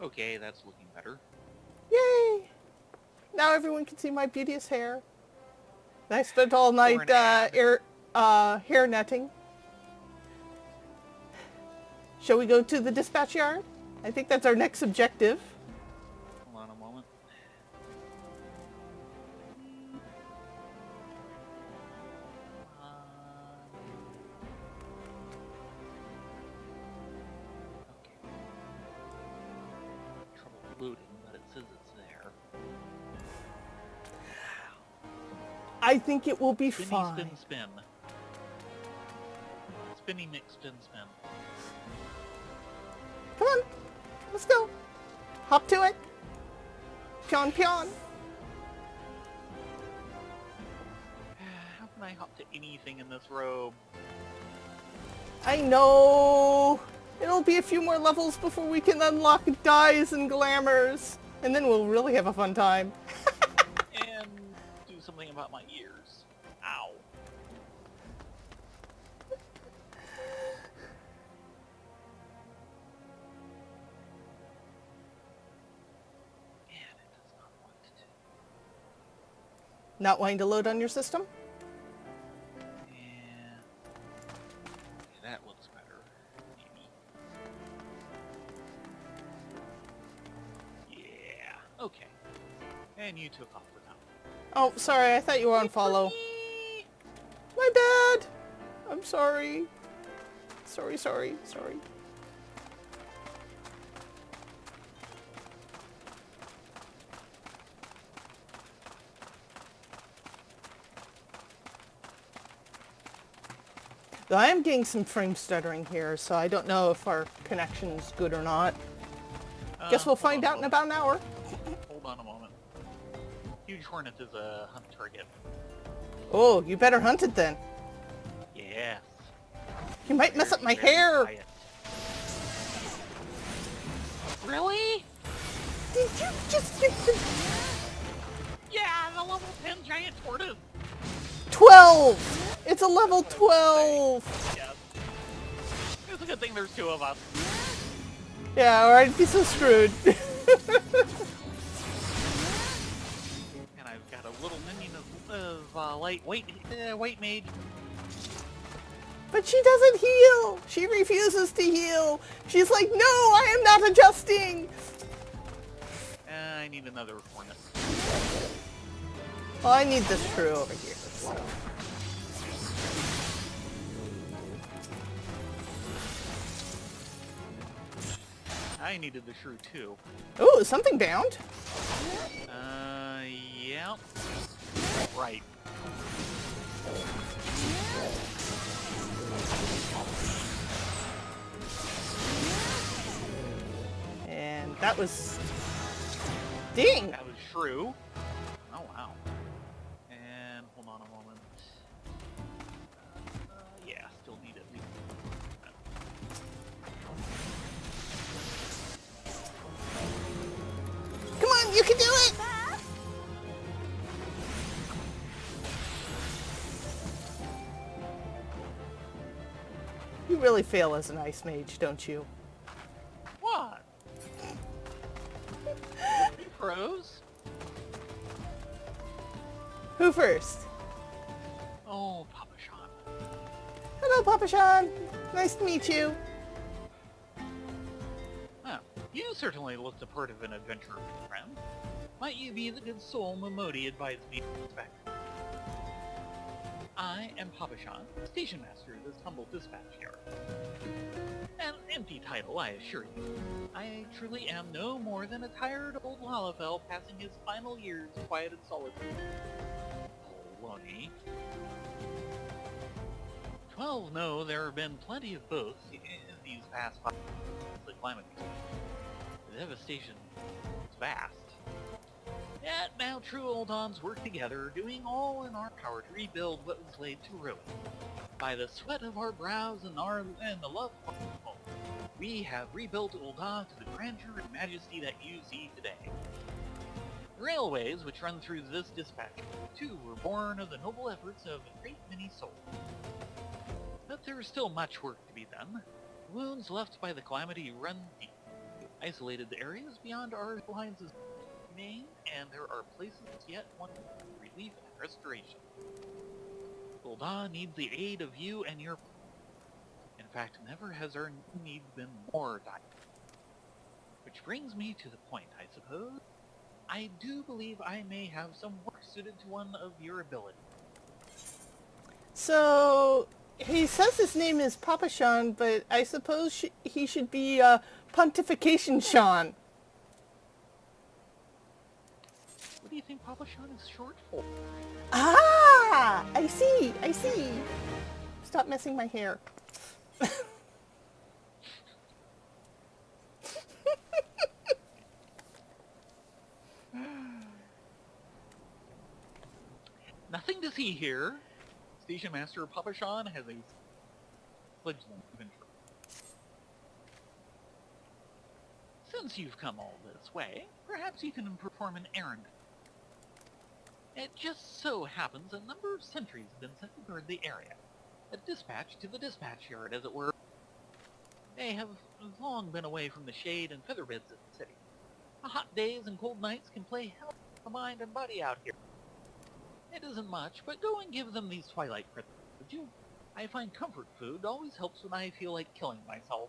Okay, that's looking better. Yay! Now everyone can see my beauteous hair. I spent all night hair netting. Shall we go to the dispatch yard? I think that's our next objective. Hold on a moment. Okay. Trouble loading, but it says it's there. I think it will be Spinny, fine. spin, spin. Spinny, mix, spin, spin. Come on, let's go. Hop to it. Pion, pion. How can I hop to anything in this robe? I know. It'll be a few more levels before we can unlock dyes and glamours. And then we'll really have a fun time. And do something about my ears. Ow. And it does not want to. Not wanting to load on your system? Yeah. Okay, that looks better. Maybe. Yeah. Okay. And you took off without. Oh, sorry. I thought you were on follow. My bad. I'm sorry. Sorry. Though I am getting some frame stuttering here, so I don't know if our connection's good or not. Guess we'll find out in about an hour. Hold on a moment. Huge Hornet is a hunt target. Oh, you better hunt it then. Yes. You might mess up my hair. Quiet. Really? Did you just get the... Yeah, the level 10 giant tortoise. 12! It's a level 12! Yes. It's a good thing there's two of us. Yeah, or I'd be so screwed. And I've got a little minion of white mage. But she doesn't heal! She refuses to heal! She's like, no, I am not adjusting! I need another Hornet. Well, I need this shrew over here. So. I needed the shrew too. Oh, is something bound? Yeah. Right. And that was... Ding! That was shrew. Oh, wow. And hold on a moment. Yeah, still need at least. Come on, you can do it! You really fail as an ice mage, don't you? What? You froze? Who first? Oh, Papa Sean. Hello, Papa Sean. Nice to meet you. Oh, you certainly look the part of an adventurer, friend. Might you be the good soul Momodi advised me to expect? I am Papa Sean, station master of this humble dispatch yard. An empty title, I assure you. I truly am no more than a tired old Lalafell passing his final years of quiet and solitude. Baloney. 12 know there have been plenty of both in these past 5 years of the climate. The devastation is vast. Yet now true Uldahs work together, doing all in our power to rebuild what was laid to ruin. By the sweat of our brows and the love of our home, we have rebuilt Ul'dah to the grandeur and majesty that you see today. The railways which run through this dispatch, too, were born of the noble efforts of a great many souls. But there is still much work to be done. The wounds left by the calamity run deep. Isolated areas beyond our lines is main, and there are places yet want relief and restoration. Ul'dah needs the aid of you and your... In fact, never has our need been more dire. Which brings me to the point, I suppose. I do believe I may have some work suited to one of your abilities. So, he says his name is Papa Sean, but I suppose he should be Pontification Sean. What do you think Papa Sean is short for? Ah! I see! Stop messing my hair. Nothing to see here. Station Master Papa Sean has a fledgling adventure. Since you've come all this way, perhaps you can perform an errand. It just so happens a number of sentries have been sent to guard the area. A dispatch to the dispatch yard, as it were. They have long been away from the shade and feather beds of the city. Hot days and cold nights can play hell on the mind and body out here. It isn't much, but go and give them these twilight pretzels, would you? I find comfort food always helps when I feel like killing myself.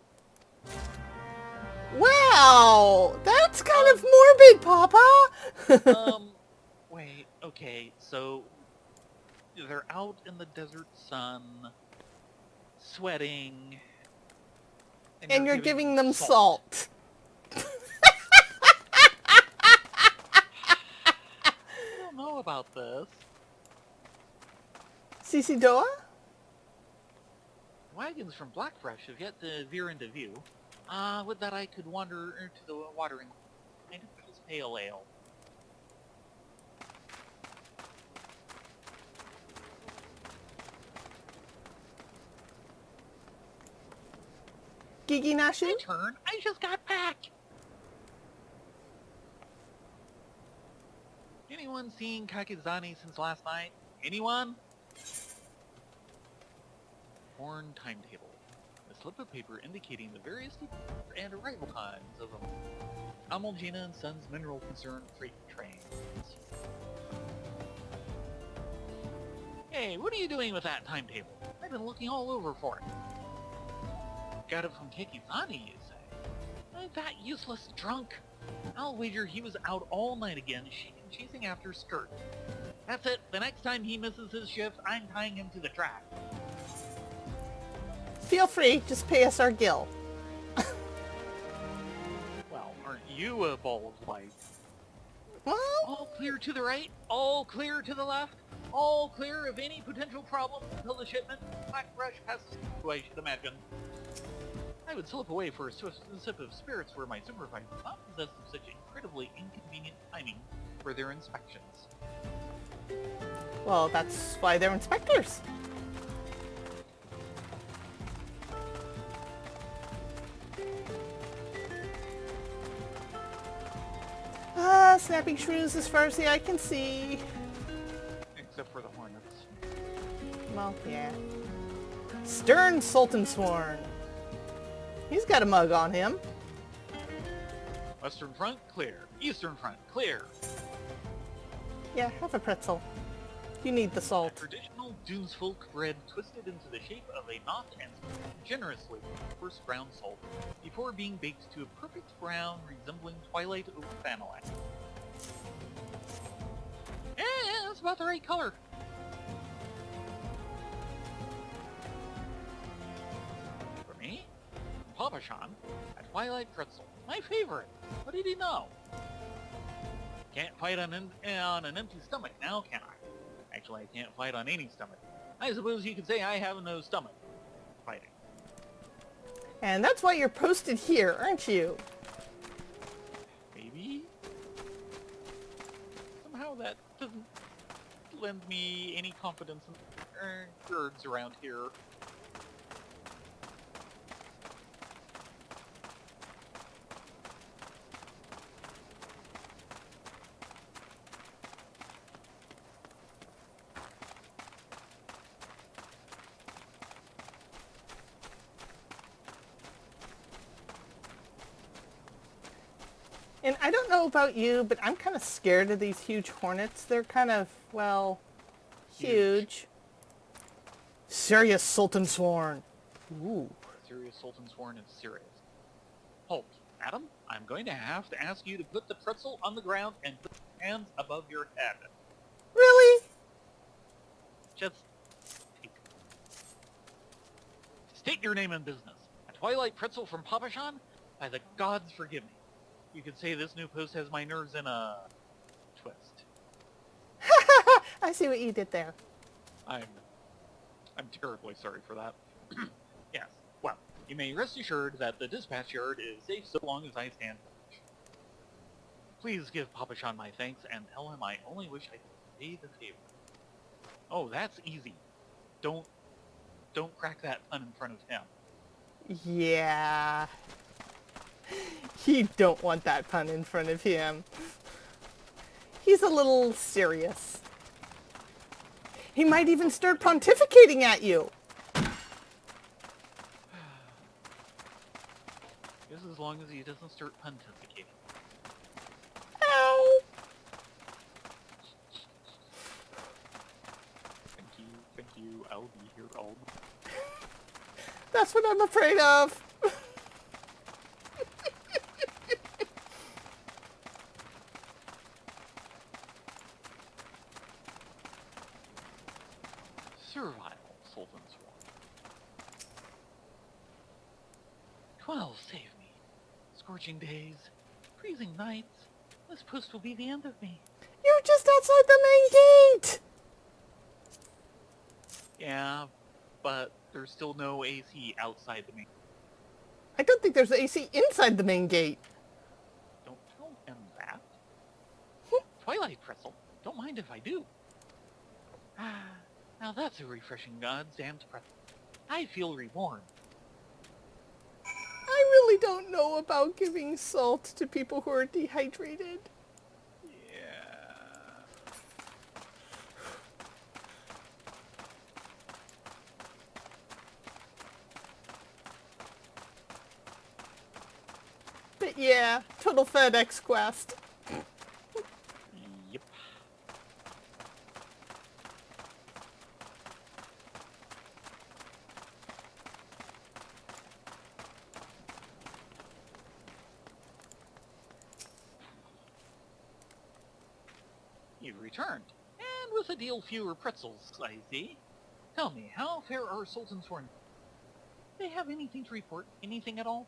Wow! That's kind of morbid, Papa! Wait, okay, so... They're out in the desert sun, sweating... And you're giving them salt. I don't know about this. Cici Doa? Wagons from Blackfresh have yet to veer into view. Would that I could wander into the watering and this pale ale. Gigi Nashu? My turn. I just got back. Anyone seen Kakizani since last night? Anyone? Horn timetable. A slip of paper indicating the various and arrival times of Amalgina and Sons Mineral Concern freight trains. Hey, what are you doing with that timetable? I've been looking all over for it. Got it from Kakizani, you say? That useless drunk. I'll wager he was out all night again, chasing after Skirt. That's it. The next time he misses his shift, I'm tying him to the track. Feel free, just pay us our gill. Well, aren't you a ball of light? Well, All clear to the right, all clear to the left, all clear of any potential problems until the shipment. Blackfresh passes through, I should imagine. I would slip away for a sip of spirits were my supervisor not possessed of such incredibly inconvenient timing for their inspections. well, that's why they're inspectors. Snapping shrews as far as the eye can see. Except for the hornets. Well, yeah. Stern Sultan Sworn. He's got a mug on him. Western front, clear. Eastern front, clear. Yeah, have a pretzel. You need the A salt. traditional Dunesfolk bread twisted into the shape of a knot and generously with first brown salt before being baked to a perfect brown resembling twilight over vanillite. Yeah, that's about the right color. For me, Papa Sean, a twilight pretzel, my favorite. What did he know? Can't fight on an empty stomach now, can I? Actually, I can't fight on any stomach. I suppose you could say I have no stomach. Fighting. And that's why you're posted here, aren't you? Maybe? Somehow that doesn't lend me any confidence in birds around here. And I don't know about you, but I'm kind of scared of these huge hornets. They're kind of, well, huge. Serious Sultan Sworn. Ooh. Serious Sultan Sworn is serious. Halt. Adam, I'm going to have to ask you to put the pretzel on the ground and put your hands above your head. Really? Just state your name and business. A Twilight pretzel from Papashan? By the gods, forgive me. You could say this new post has my nerves in a twist. I see what you did there. I'm terribly sorry for that. Yes. Well, you may rest assured that the dispatch yard is safe so long as I stand watch. Please give Papashan my thanks and tell him I only wish I could pay the favor. Oh, that's easy. Don't crack that pun in front of him. Yeah. You don't want that pun in front of him. He's a little serious. He might even start pontificating at you. Just as long as he doesn't start pontificating. Ow. Thank you, I'll be here all night. That's what I'm afraid of. Survival, Sultan Sworn. 12 save me. Scorching days, freezing nights. This post will be the end of me. You're just outside the main gate. Yeah, but there's still no AC outside the main. I don't think there's AC inside the main gate. Don't tell him that. Twilight Pretzel. Don't mind if I do. Now that's a refreshing goddamned pretzel. I feel reborn. I really don't know about giving salt to people who are dehydrated. Yeah. But yeah, total FedEx quest. Yep. You've returned, and with a deal fewer pretzels, I see. Tell me, how fair are Sultan Sworn? Do they have anything to report? Anything at all?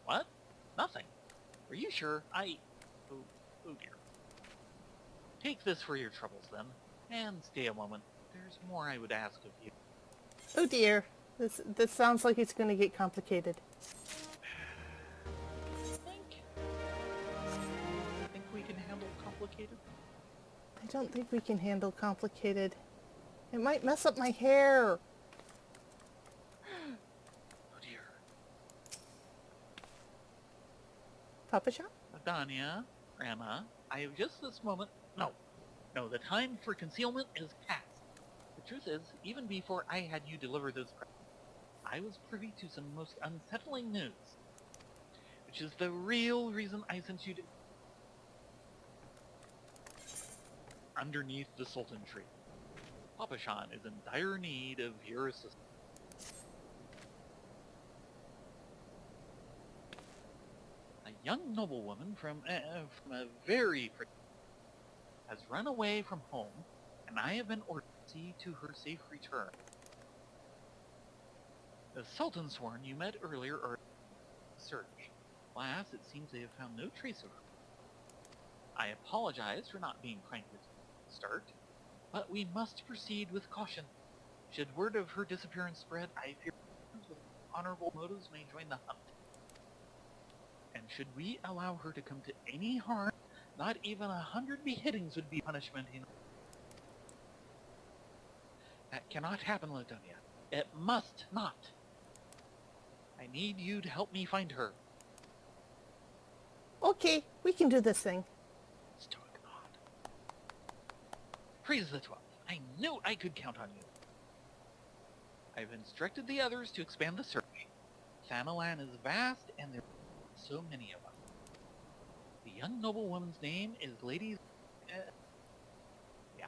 What? Nothing. Are you sure? Oh dear. Take this for your troubles, then, and stay a moment. There's more I would ask of you. Oh dear. This sounds like it's going to get complicated. Think we can handle complicated? I don't think we can handle complicated. It might mess up my hair. Oh dear. Papashan? Adania, Grandma, I have just this moment... No, the time for concealment is past. The truth is, even before I had you deliver this present, I was privy to some most unsettling news. Which is the real reason I sent you to... Underneath the Sultan tree. Papashan is in dire need of your assistance. A young noblewoman from a very pretty has run away from home, and I have been ordered to see to her safe return. The Sultan Sworn you met earlier are search. Alas, it seems they have found no trace of her. I apologize for not being frank with you at the start, but we must proceed with caution. Should word of her disappearance spread, I fear persons with honorable motives may join the hunt. And should we allow her to come to any harm, not even 100 beheadings would be punishment enough. That cannot happen, Ladonia. It must not. I need you to help me find her. Okay, we can do this thing. Stoic nod. Praise the 12th. I knew I could count on you. I've instructed the others to expand the search. Thanalan is vast, and there are so many of us. The young noblewoman's name is Lady... yeah,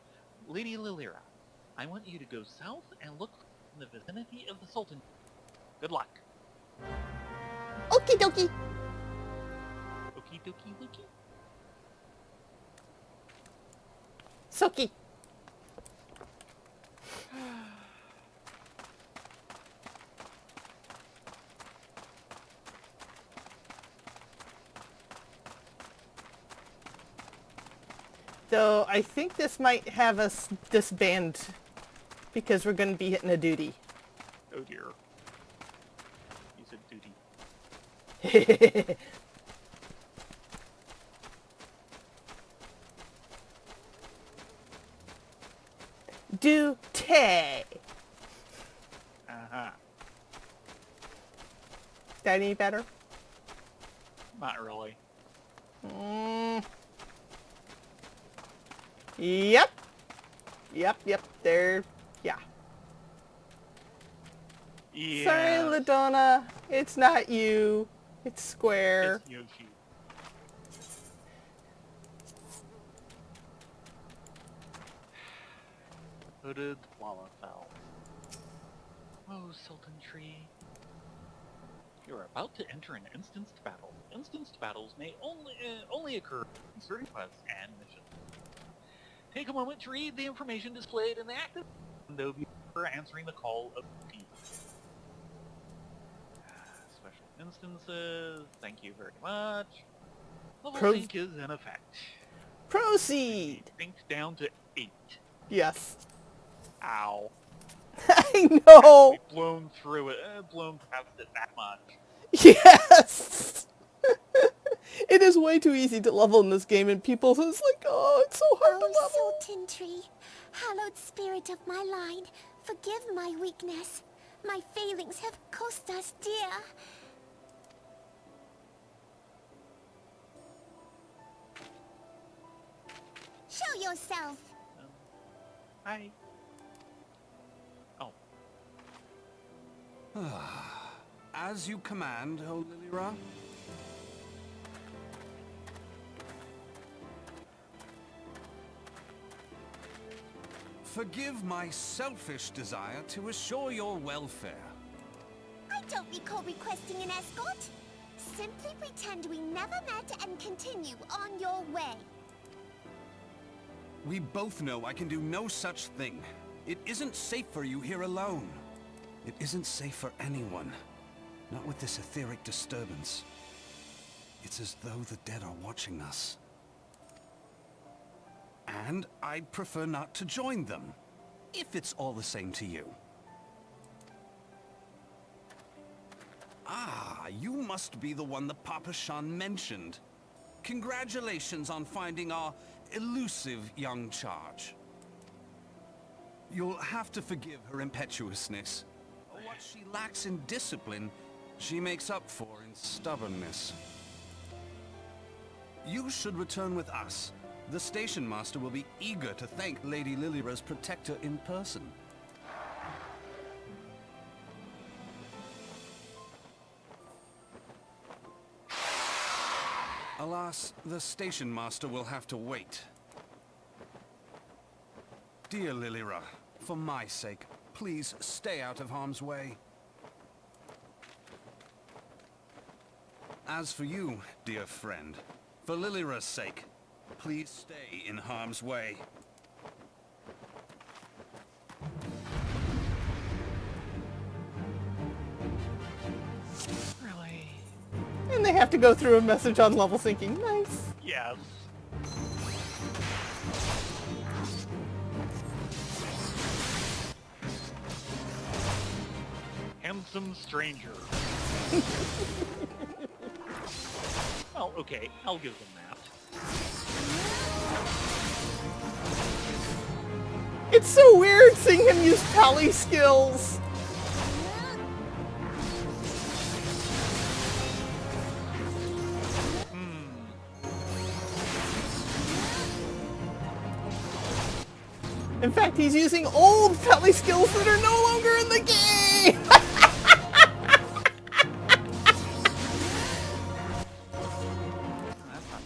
Lady Lilira. I want you to go south and look in the vicinity of the Sultan. Good luck. Okie dokie. Okie dokie dokie. Soki. So I think this might have us disband because we're going to be hitting a duty. Oh dear. You said duty. Duty. Uh-huh. That any better? Not really. Yep. Yep. There. Yeah. Yeah. Sorry, Ladonna. It's not you. It's Square. It's Yoshi. Hooded Lalafell. Oh, Sultan Tree. You're about to enter an instanced battle. Instanced battles may only occur in certain quests and missions. Take a moment to read the information displayed in the active window before answering the call of duty. Special instances. Thank you very much. Level sync is in effect. Proceed. Sync down to 8. Yes. Ow. I know. We've blown through it, blown past it that much. Yes. It is way too easy to level in this game, and people it's like, oh, it's so hard to level. Oh, Sultan Tree, hallowed spirit of my line, forgive my weakness. My failings have cost us dear. Show yourself. Hi. Oh. As you command, O Lilira. Forgive my selfish desire to assure your welfare. I don't recall requesting an escort. Simply pretend we never met and continue on your way. We both know I can do no such thing. It isn't safe for you here alone. It isn't safe for anyone. Not with this etheric disturbance. It's as though the dead are watching us. And I'd prefer not to join them, if it's all the same to you. Ah, you must be the one the Papa Shan mentioned. Congratulations on finding our elusive young charge. You'll have to forgive her impetuousness. What she lacks in discipline, she makes up for in stubbornness. You should return with us. The station master will be eager to thank Lady Lilira's protector in person. Alas, the station master will have to wait. Dear Lilira, for my sake, please stay out of harm's way. As for you, dear friend, for Lilira's sake, please stay in harm's way. Really? And they have to go through a message on level syncing. Nice. Yes. Handsome stranger. Well, okay, I'll give them that. It's so weird seeing him use pally skills. In fact, he's using old pally skills that are no longer in the game. That's not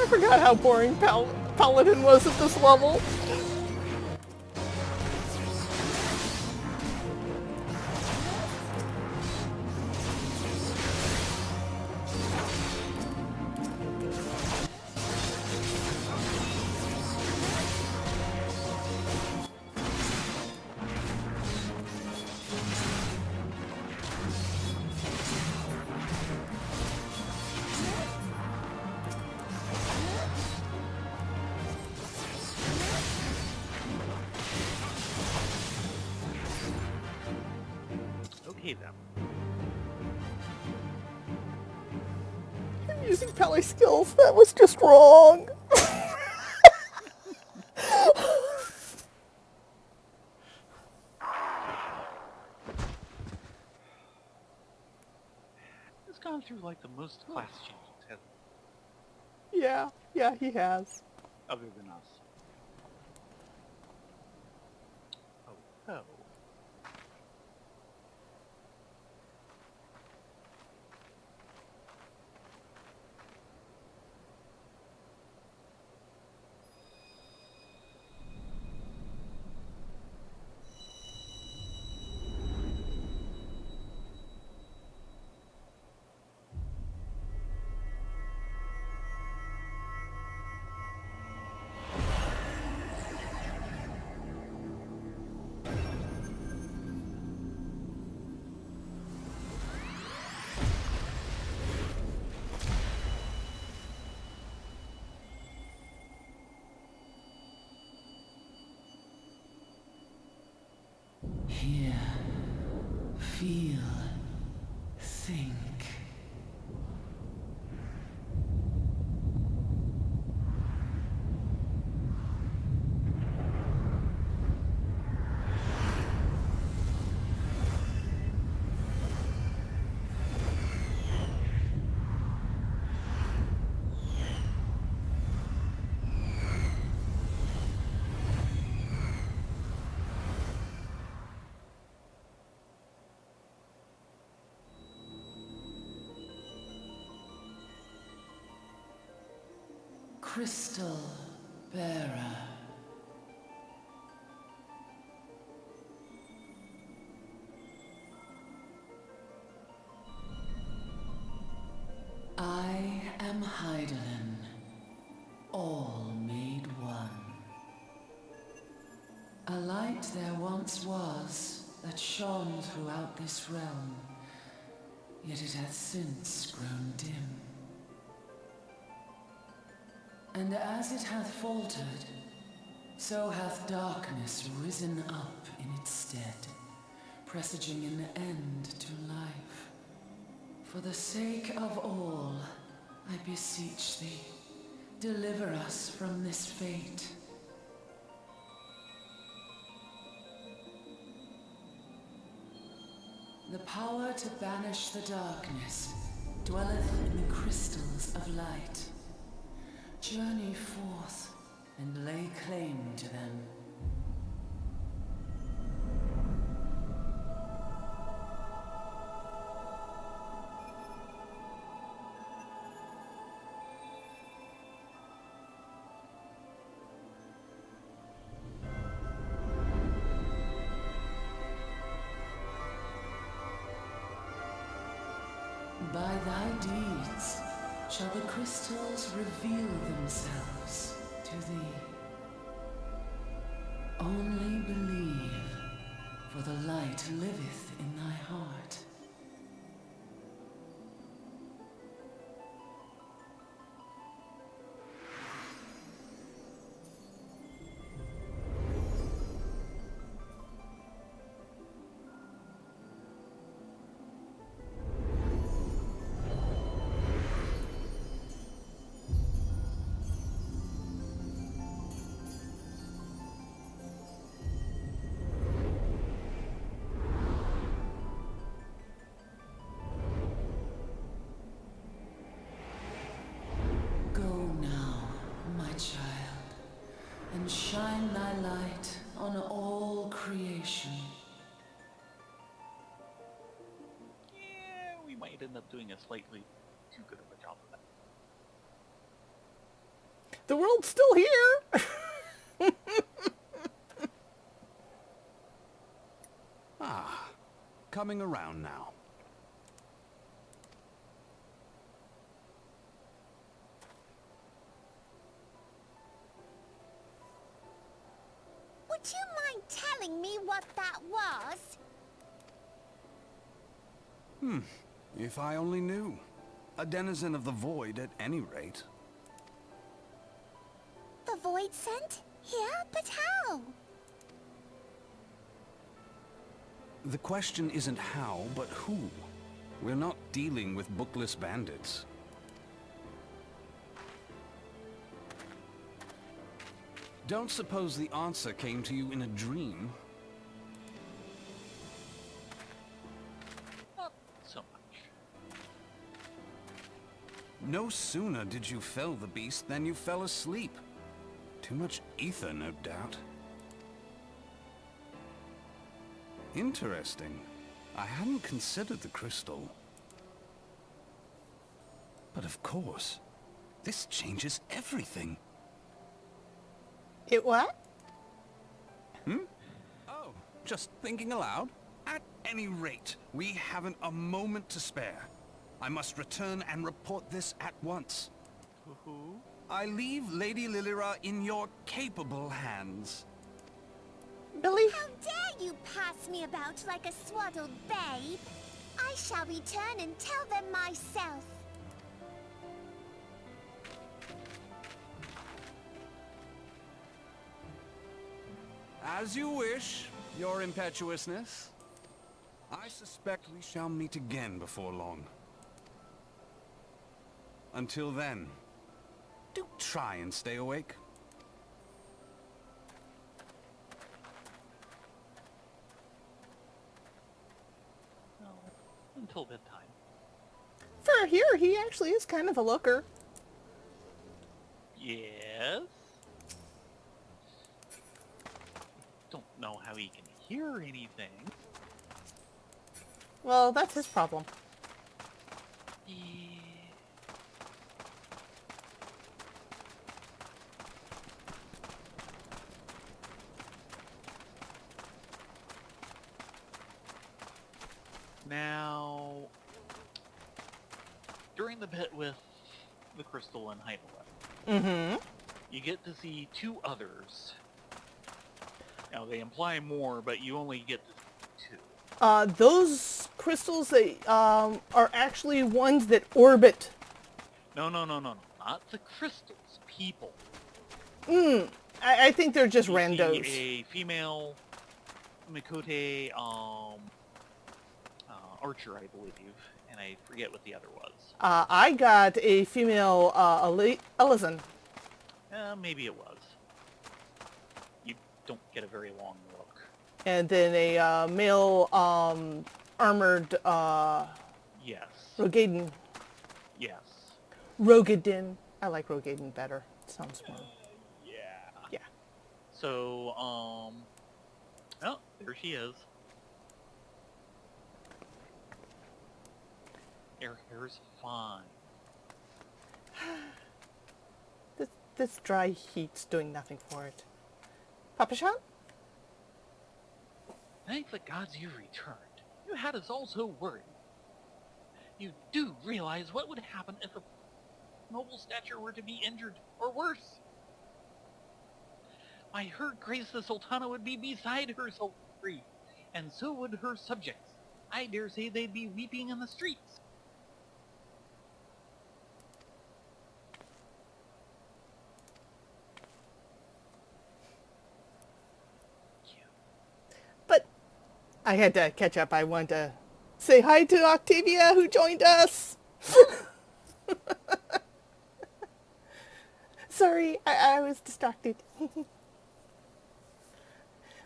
I forgot how boring Paladin was at this level. Okay then. I'm using Pally skills. That was just wrong. He's gone through like the most class changes, hasn't Yeah, he has. he? Other than us. Oh. Hear, feel, think. Crystal Bearer. I am Hydaelyn, all made one. A light there once was that shone throughout this realm, yet it hath since grown dim. And as it hath faltered, so hath darkness risen up in its stead, presaging an end to life. For the sake of all, I beseech thee, deliver us from this fate. The power to banish the darkness dwelleth in the crystals of light. Journey forth and lay claim to them. By thy deeds shall the crystals reveal themselves to thee. Only believe, for the light liveth in thy heart. And shine thy light on all creation. Yeah, we might end up doing a slightly too good of a job of that. The world's still here. Ah, coming around now. Would you mind telling me what that was? If I only knew. A denizen of the void at any rate. The void sent? Here? But how? The question isn't how, but who. We're not dealing with bookless bandits. Don't suppose the answer came to you in a dream? Not so much. No sooner did you fell the beast than you fell asleep. Too much ether, no doubt. Interesting. I hadn't considered the crystal. But of course, this changes everything. It what? Oh, just thinking aloud. At any rate, we haven't a moment to spare. I must return and report this at once. Who? I leave Lady Lilira in your capable hands. Billy? How dare you pass me about like a swaddled babe? I shall return and tell them myself. As you wish, your impetuousness. I suspect we shall meet again before long. Until then, do try and stay awake. No, until bedtime. For here, he actually is kind of a looker. Yes? Don't know how he can hear anything. Well, that's his problem. Yeah. Now, during the bit with the crystal and Heidelberg, you get to see two others. Now, they imply more, but you only get to see two. Those crystals they, are actually ones that orbit. No. Not the crystals. People. I think they're just You randos. see a female Mikote, archer, I believe, and I forget what the other was. I got a female Ellison. Maybe it was. You don't get a very long look. And then a male armored Yes. Rogaden. Yes. Rogadin. I like Rogaden better. It sounds more. Yeah. Yeah. So, oh, there she is. Her hair's fine. This dry heat's doing nothing for it. Papa Sean? Thank the gods you returned. You had us all so worried. You do realize what would happen if a noble stature were to be injured, or worse. By her grace the Sultana would be beside herself free, and so would her subjects. I dare say they'd be weeping in the streets. But I had to catch up. I wanted to say hi to Octavia, who joined us. Sorry, I was distracted.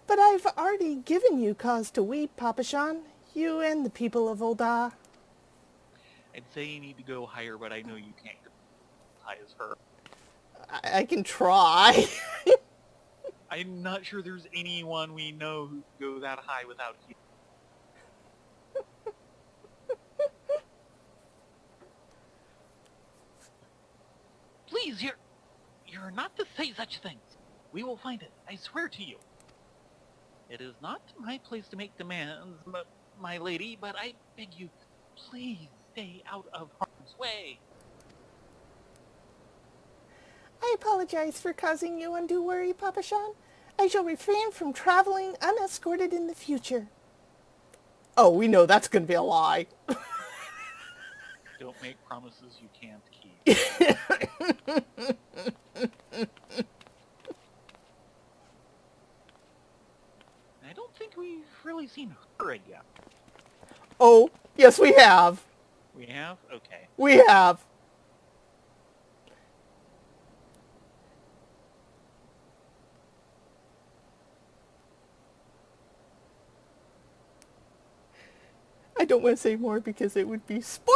But I've already given you cause to weep, Papa Sean. You and the people of Ul'dah. I'd say you need to go higher, but I know you can't go as high as her. I can try. I'm not sure there's anyone we know who can go that high without you. Please, you're not to say such things. We will find it, I swear to you. It is not my place to make demands, my lady, but I beg you, please stay out of harm's way. I apologize for causing you undue worry, Papa Sean. I shall refrain from traveling unescorted in the future. Oh, we know that's going to be a lie. Don't make promises you can't keep. I don't think we've really seen her yet. Oh, yes we have. We have? Okay. We have. I don't want to say more because it would be spoiler!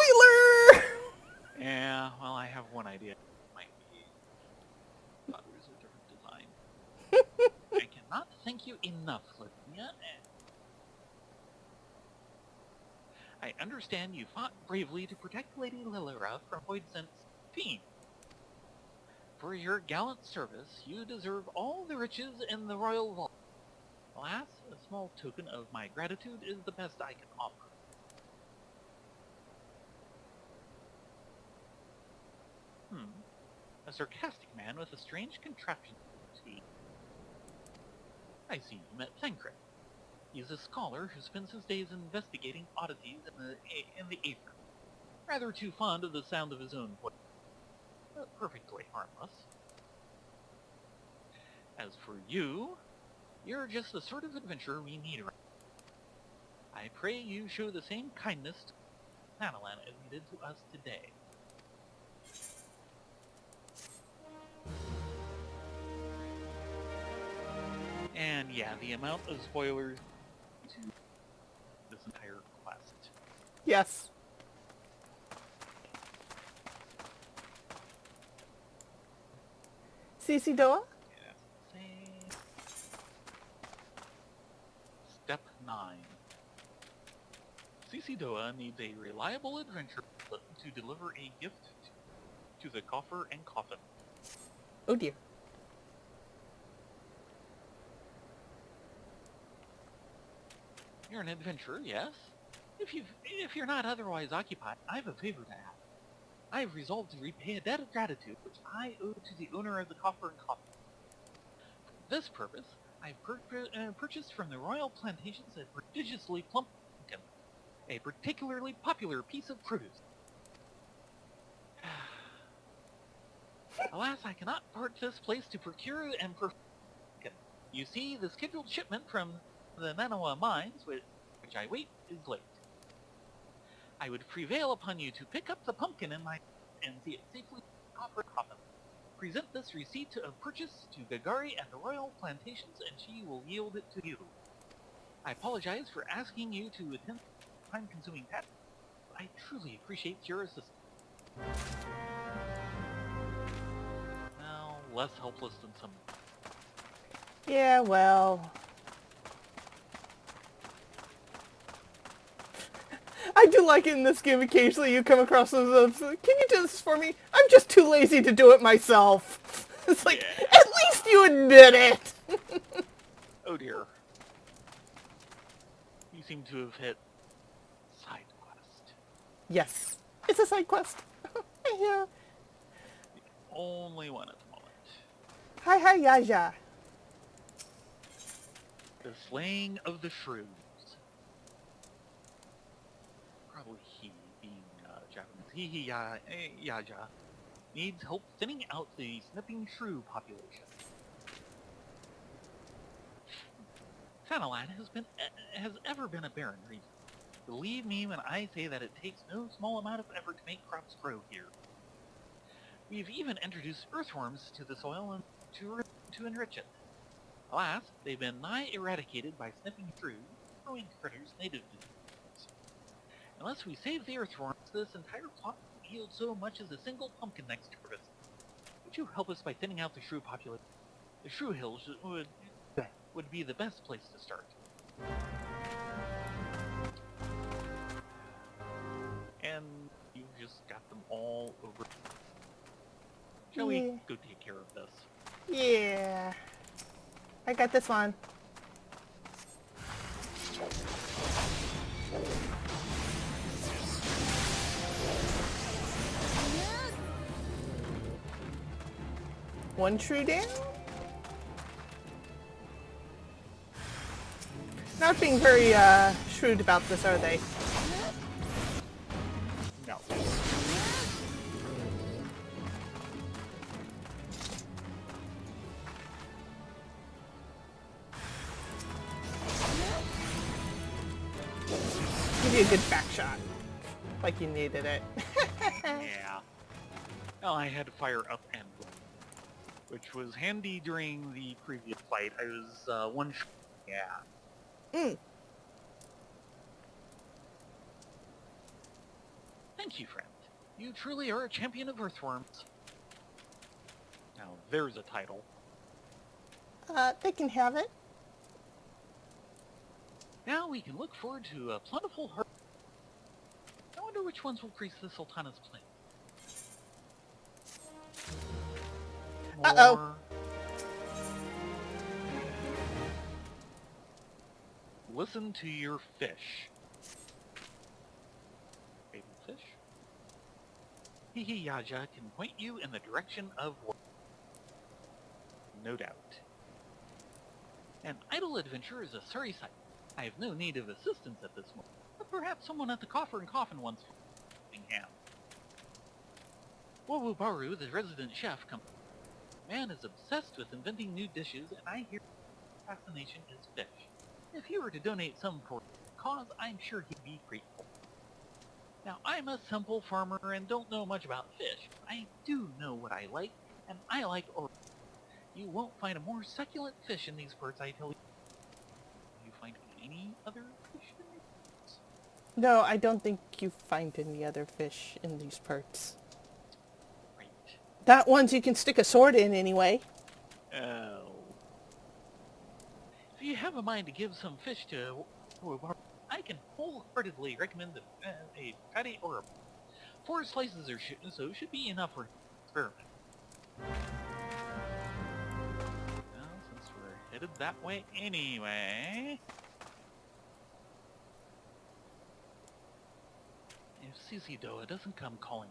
Yeah, well, I have one idea. Might be... thought it was a different design. I cannot thank you enough, Lavinia. I understand you fought bravely to protect Lady Lilira from Poidson's fiend. For your gallant service, you deserve all the riches in the royal vault. Alas, a small token of my gratitude is the best I can offer. A sarcastic man with a strange contraption. I see you met Thancred. He's a scholar who spends his days investigating oddities in the aether. Rather too fond of the sound of his own voice. But perfectly harmless. As for you, you're just the sort of adventurer we need around. I pray you show the same kindness to Thanalan as you did to us today. And yeah, the amount of spoilers to this entire quest. Yes. Cici Doa? Yeah. Step 9. Cici Doa needs a reliable adventurer to deliver a gift to the coffer and coffin. Oh dear. You're an adventurer, yes? If you're not otherwise occupied, I have a favor to ask. I have resolved to repay a debt of gratitude which I owe to the owner of the coffer and coffin. For this purpose, I've purchased from the royal plantations a prodigiously plump pumpkin, a particularly popular piece of produce. Alas, I cannot part this place to procure and pumpkin. You see, the scheduled shipment from the Nanawa mines, which I wait, is late. I would prevail upon you to pick up the pumpkin and see it safely in the coffer coffin. Present this receipt of purchase to Gagari at the royal plantations, and she will yield it to you. I apologize for asking you to attend the time-consuming task, but I truly appreciate your assistance. Well, less helpless than some. Yeah, well. I do like it in this game occasionally you come across those, can you do this for me? I'm just too lazy to do it myself. It's like, Yeah. at least you admit it. Oh dear. You seem to have hit side quest. Yes, it's a side quest. Yeah. The only one at the moment. Hi, Yaja. The slaying of the shrews. Probably he, being Japanese. Yaja, needs help thinning out the snipping shrew population. Thanalan has ever been a barren region. Believe me when I say that it takes no small amount of effort to make crops grow here. We've even introduced earthworms to the soil and to enrich it. Alas, they've been nigh eradicated by snipping shrews, growing critters native to them. Unless we save the earthworms, this entire plot won't yield so much as a single pumpkin next harvest. Would you help us by thinning out the shrew population? The shrew hills would be the best place to start. And you just got them all over. Shall we go take care of this? Yeah. I got this one. One true down? Not being very shrewd about this, are they? No. Give you a good back shot. Like you needed it. Yeah. Well, I had to fire up and which was handy during the previous fight. I was one shot. Yeah. Mm. Thank you, friend. You truly are a champion of earthworms. Now, there's a title. They can have it. Now we can look forward to a plentiful harvest. I wonder which ones will grace the Sultana's plate. Uh-oh. More- Listen to your fish. Baby fish? Hihiyaja can point you in the direction of work. No doubt. An idle adventure is a sorry sight. I have no need of assistance at this moment, but perhaps someone at the Coffer and Coffin wants a hand. Wowobaru, the resident chef, comes. Man is obsessed with inventing new dishes, and I hear his fascination is fish. If he were to donate some for the cause, I'm sure he'd be grateful. Now, I'm a simple farmer and don't know much about fish. I do know what I like, and I like oyster. You won't find a more succulent fish in these parts, I tell you. Do you find any other fish in these parts? No, I don't think you find any other fish in these parts. Right. Not ones you can stick a sword in, anyway. Oh. If you have a mind to give some fish to Wowobaru, I can wholeheartedly recommend a patty or a 4 slices or so should be enough for an experiment. Well, since we're headed that way anyway... If Susie Doa doesn't come calling,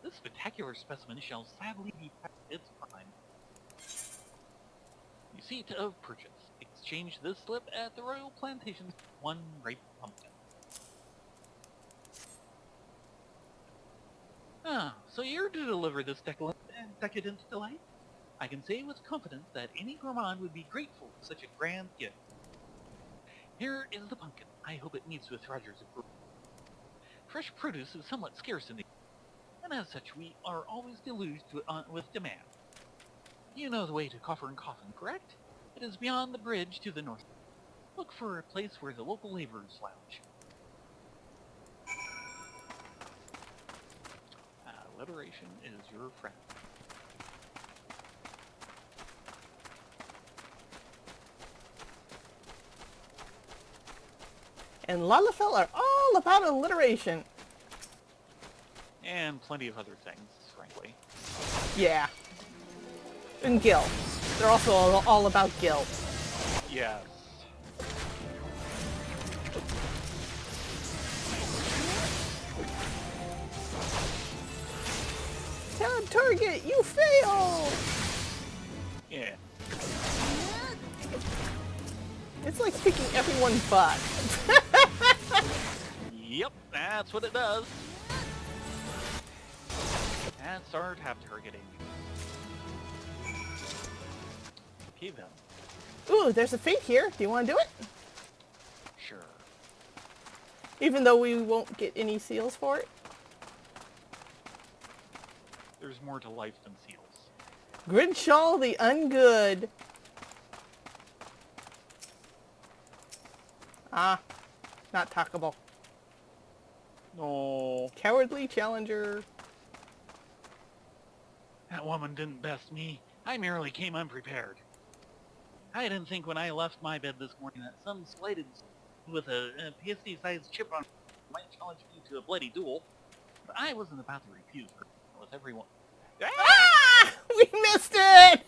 this spectacular specimen shall sadly be past its prime. Receipt of purchase. Exchange this slip at the Royal Plantation's 1 ripe pumpkin. Ah, so you're to deliver this decadent delight? I can say with confidence that any gourmand would be grateful for such a grand gift. Here is the pumpkin. I hope it meets with Roger's approval. Fresh produce is somewhat scarce in the and as such we are always deluged with demand. You know the way to Coffer and Coffin, correct? It is beyond the bridge to the north. Look for a place where the local laborers lounge. Alliteration is your friend. And Lalafell are all about alliteration. And plenty of other things, frankly. Yeah. And Gil. They're also all about Gil. Yes. Tab target, you fail! Yeah. It's like kicking everyone's butt. Yep, that's what it does. And start tab targeting. Okay then. Ooh, there's a fate here. Do you want to do it? Sure. Even though we won't get any seals for it? There's more to life than seals. Gridshaw the Ungood. Ah, not talkable. No. Cowardly challenger. That woman didn't best me. I merely came unprepared. I didn't think when I left my bed this morning that some slighted with a PSD-sized chip on might challenge me to a bloody duel. But I wasn't about to refuse her with everyone. Ah! We missed it!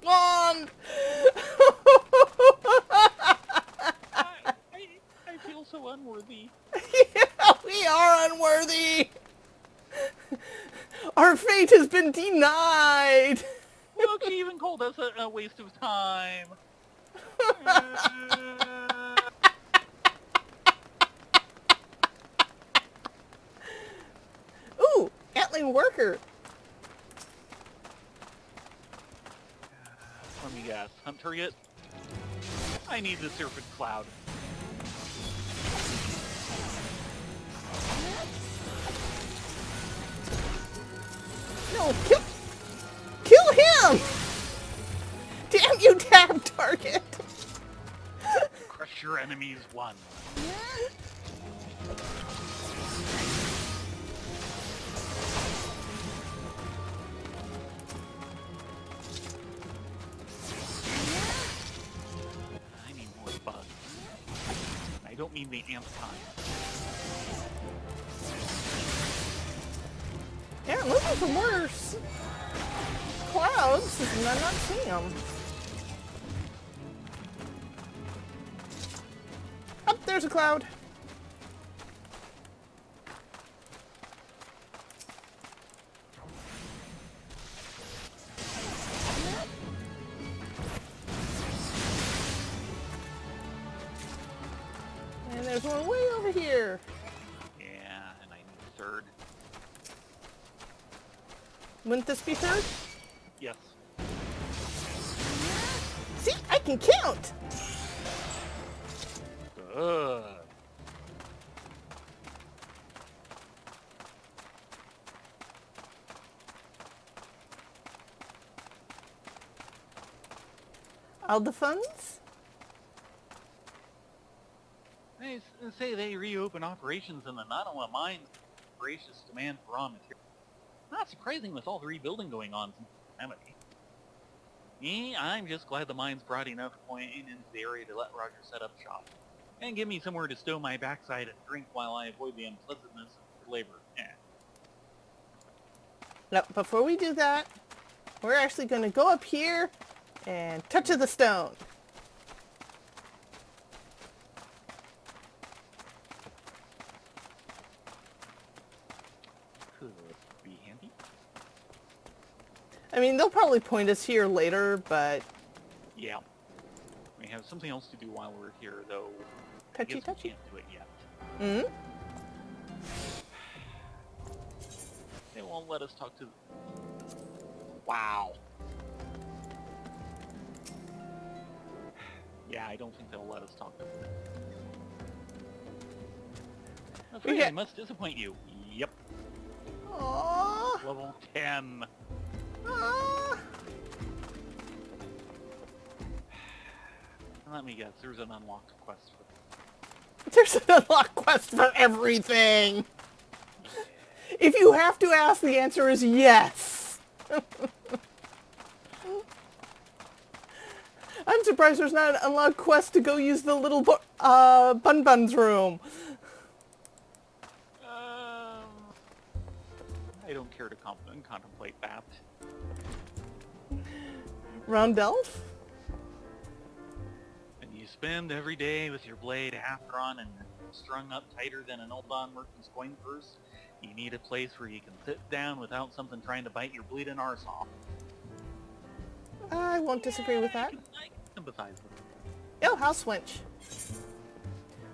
spawned! I feel so unworthy. Yeah, we are unworthy! Our fate has been denied! Look, she even called us a waste of time. Ooh, Atling worker. Let me guess. Hunt target? I need the serpent cloud. No, kill him! Damn you, tab target! Crush your enemies one. I need more bugs. I don't mean the ant kind. Yeah, I'm looking for more clouds, and I'm not seeing them. Oh, there's a cloud. And there's one way over here. Yeah, and I need a third. Wouldn't this be third? Yes. See, I can count. Good. All the funds? They say they reopen operations in the Nanawa mines. Voracious demand for raw material. Not surprising with all the rebuilding going on since the pandemic. Me, I'm just glad the mines brought enough coin into the area to let Roger set up shop. And give me somewhere to stow my backside and drink while I avoid the unpleasantness of labor. Yeah. No, before we do that, we're actually going to go up here and touch of the stone. Could be handy. I mean, they'll probably point us here later, but Yeah. We have something else to do while we're here, though. I touchy guess touchy. we can't do it yet. Mm-hmm. They won't let us talk to... Wow. Yeah, I don't think they'll let us talk to them. Afraid I must disappoint you. Yep. Aww. Level 10. Aww. Let me guess, there's an unlocked quest for There's an unlock quest for everything. If you have to ask, the answer is yes. I'm surprised there's not an unlocked quest to go use the little Bun Bun's room. I don't care to contemplate that. Round elf? And you spend every day with your blade half drawn and strung up tighter than an Ul'dah merchant's coin purse. You need a place where you can sit down without something trying to bite your bleeding arse off. I won't disagree with that. I can sympathize with it. Oh, house wench.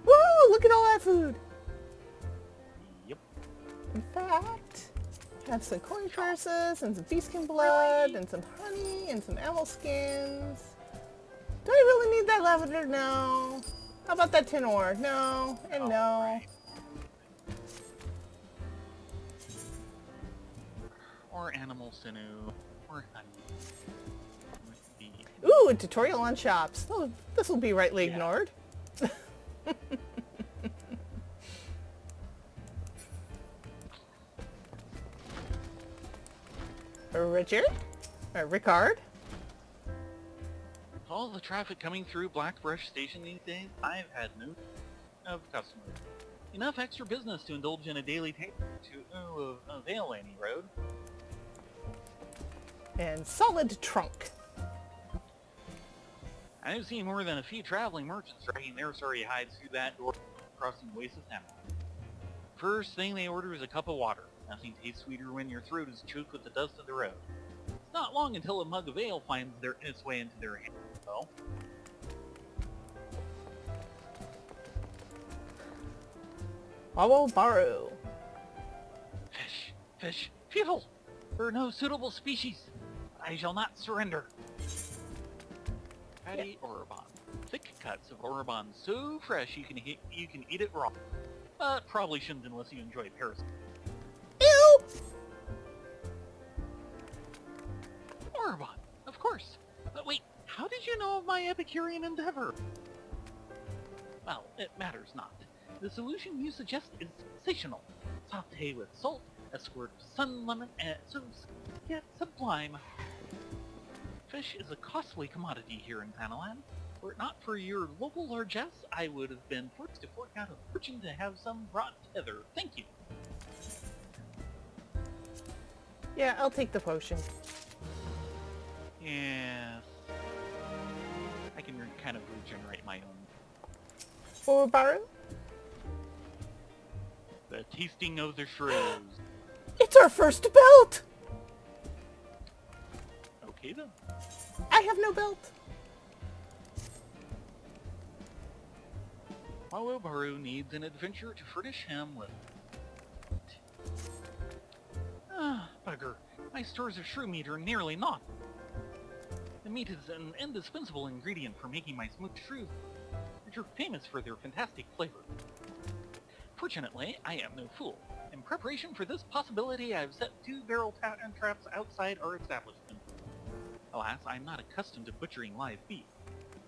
Whoa, look at all that food. Yep. In fact, have some coin purses and some beastskin blood and some honey and some animal skins. Do I really need that lavender? No. How about that tin ore? No. And no. Right. Or animal sinew. Or honey. Ooh, a tutorial on shops. Oh, this will be rightly Yeah. ignored. Richard? Or Rickard? With all the traffic coming through Blackbrush Station these days, I've had no of customers. Enough extra business to indulge in a daily taste to avail any road. And solid trunk. I've seen more than a few traveling merchants dragging their sorry hides through that door crossing the Oasis Town. First thing they order is a cup of water. Nothing tastes sweeter when your throat is choked with the dust of the road. It's not long until a mug of ale finds its way into their hands, though. I will borrow. Fish, futile! There are no suitable species. I shall not surrender. Fatty Orobon. Thick cuts of Orobon so fresh you can eat it raw. But probably shouldn't unless you enjoy parasites. Ew! Orobon, of course. But wait, how did you know of my Epicurean endeavor? Well, it matters not. The solution you suggest is sensational. Sauté with salt, a squirt of sun lemon, and so yet sublime. Fish is a costly commodity here in Panaland. Were it not for your local largesse, I would have been forced to fork out a fortune to have some brought hither. Thank you. Yeah, I'll take the potion. Yes. I can kind of regenerate my own. Or borrow? The tasting of the shrews. It's our first belt! Okay then. I have no belt. Wawobaru needs an adventure to furnish him with. Ah, bugger. My stores of shrew meat are nearly naught. The meat is an indispensable ingredient for making my smoked shrews, which are famous for their fantastic flavor. Fortunately, I am no fool. In preparation for this possibility, I have set 2 barrel traps outside our establishment. Alas, I am not accustomed to butchering live beef.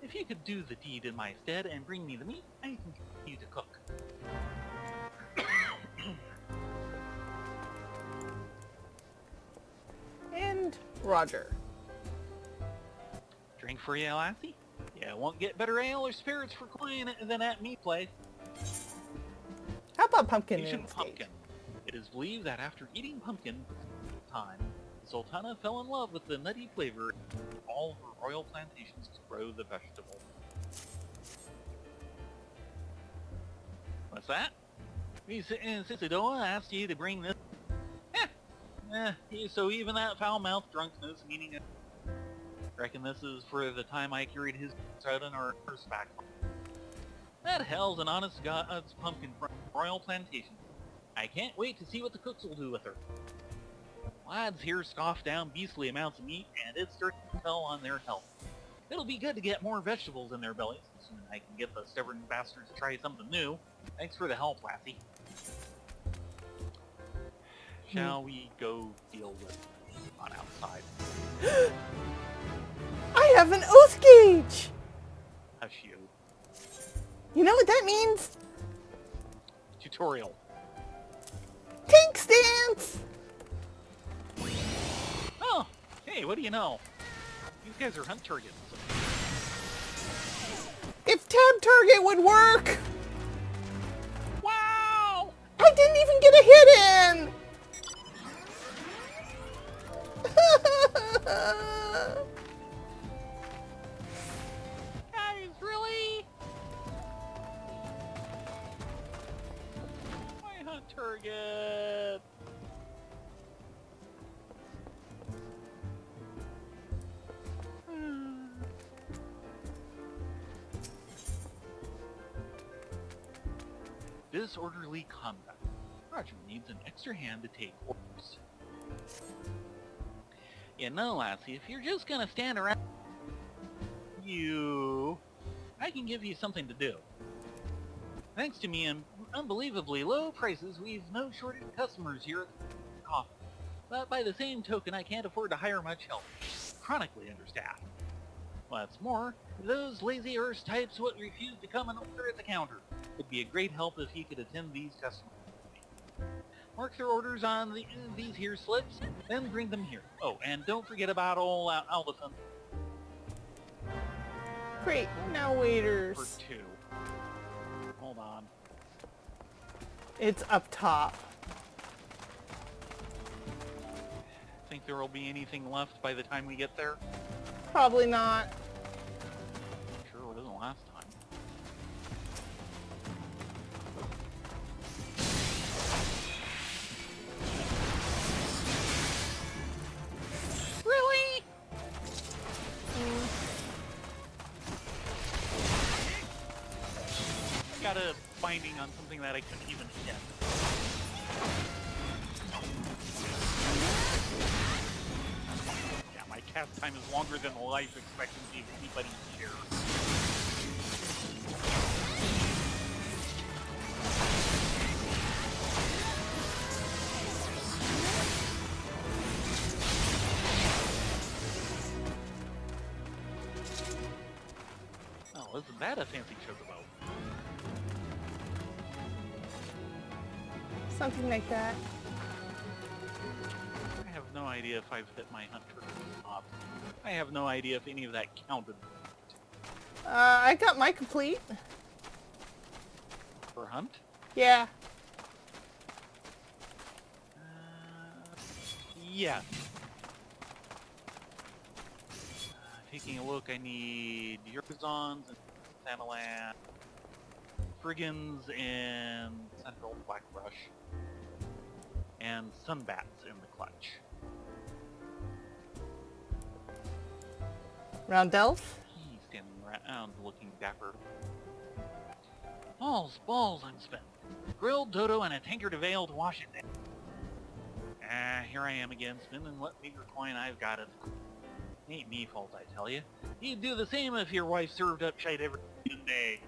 If you could do the deed in my stead and bring me the meat, I can continue to cook. And Roger. Drink for you, lassie? Yeah, won't get better ale or spirits for coin than at me place. How about pumpkin Ancient instead? pumpkin. It is believed that after eating pumpkin time, the Sultana fell in love with the nutty flavor of all her royal plantations to grow the vegetable. What's that? Cicidora asked you to bring this. So even that foul-mouthed drunk knows the meaning of. Reckon this is for the time I carried his out on our horseback. That hell's an honest God's pumpkin from royal plantation. I can't wait to see what the cooks will do with her. Lads here scoff down beastly amounts of meat, and it's starting to tell on their health. It'll be good to get more vegetables in their bellies. Soon I can get the stubborn bastards to try something new. Thanks for the help, lassie. Shall we go deal with on outside? I have an oath gauge! Hush you. You know what that means? Tutorial. Tank stance! Oh, hey, what do you know? These guys are hunt targets. If tab target would work! Wow! I didn't even get a hit in! Guys, really? My hunt target. Disorderly conduct. Roger needs an extra hand to take orders. You know, lassie, if you're just gonna stand around I can give you something to do. Thanks to me and unbelievably low prices, we've no shortage of customers here at the coffee. But by the same token, I can't afford to hire much help. Chronically understaffed. What's more, those lazy Earth types would refuse to come and order at the counter. It'd be a great help if you could attend these customers. Mark their orders on these here slips, then bring them here. Oh, and don't forget about old Ul'dah Great, now waiters. for 2. Hold on. It's up top. Think there will be anything left by the time we get there? Probably not. got a binding on something that I couldn't even hit. Yeah, my cast time is longer than the life expectancy of anybody here. Oh, isn't that a fancy chocobo? Something like that. I have no idea if I've hit my hunter or not. I have no idea if any of that counted I got my complete. for hunt. Yeah. Yes. Taking a look, I need Yurzons and Sanalan, Friggins in Central Blackbrush, and Sunbats in the clutch. Roundels? He's standing around looking dapper. Balls, I'm spent. Grilled dodo and a tankard of ale to wash it down. Here I am again, spending what meager coin I've got it. Ain't me fault, I tell you. You'd do the same if your wife served up shite every day.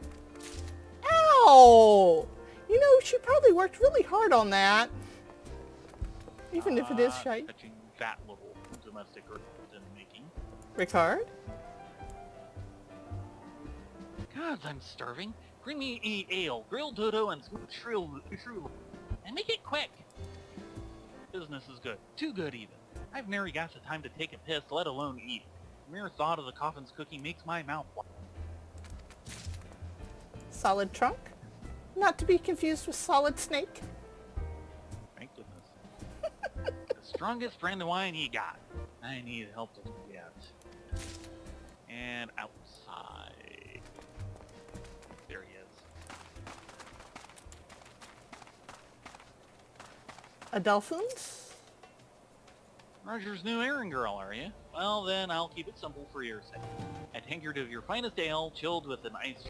Ow! You know, she probably worked really hard on that. Even if it is shite. Touching that little domestic earth in making. Ricard? Gods, I'm starving. Bring me ale, grilled dodo, and some shrew. And make it quick. Business is good. Too good, even. I've never got the time to take a piss, let alone eat. The mere thought of the coffin's cooking makes my mouth water. Solid trunk? Not to be confused with solid snake. Thank goodness. The strongest brand of wine you got. I need help to get. And outside. There he is. Adelphins? Roger's new errand girl, are you? Well, then I'll keep it simple for your sake. A tankard of your finest ale, chilled with an ice.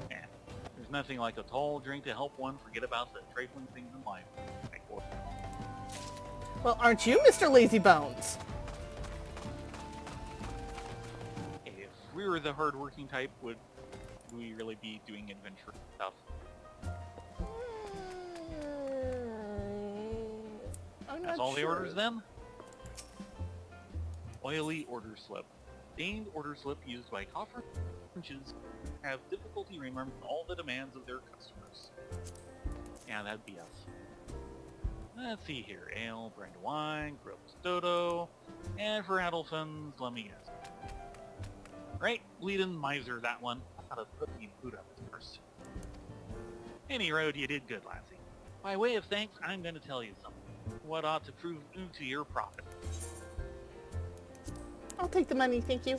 There's nothing like a tall drink to help one forget about the trifling things in life. Well, aren't you Mr. Lazy Bones? If we were the hard-working type, would we really be doing adventure stuff? I'm That's not all the sure. orders then? Oily order slip. Stained order slip used by coffers have difficulty remembering all the demands of their customers. Yeah, that'd be us. Let's see here. Ale, brand of wine, grilled dodo, and for Adelphins, let me guess. Right, bleedin' miser, that one. I gotta put me food up first. Any road, you did good, lassie. By way of thanks, I'm gonna tell you something. What ought to prove to your profit. I'll take the money, thank you.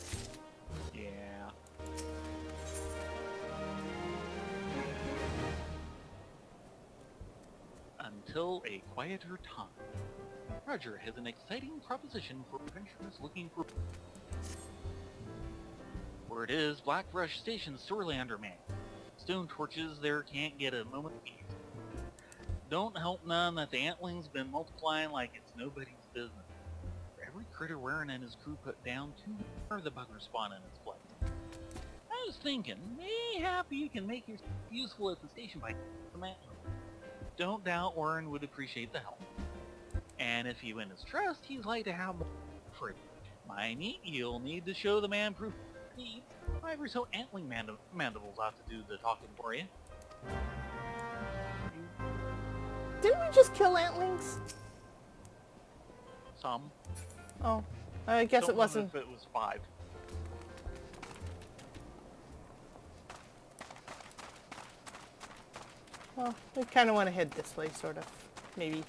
Yeah. Until a quieter time. Roger has an exciting proposition for adventurers looking for... Word is, Blackbrush Station's sorely undermanned. Stone torches there can't get a moment of peace. Don't help none that the antling's been multiplying like it's nobody's business. For every critter wearing and his crew put down, 2 more the bugger spawn in its place. I was thinking, mayhap you can make yourself useful at the station by the antler. Don't doubt Warren would appreciate the help. And if you win his trust, he's like to have more free. My meat, you'll need to show the man proof of needs. 5 or so antling mandibles ought to do the talking for you. Didn't we just kill antlings? Some. Oh, I guess Don't it wasn't. know if it was 5. Well, we kind of want to head this way, sort of. Maybe.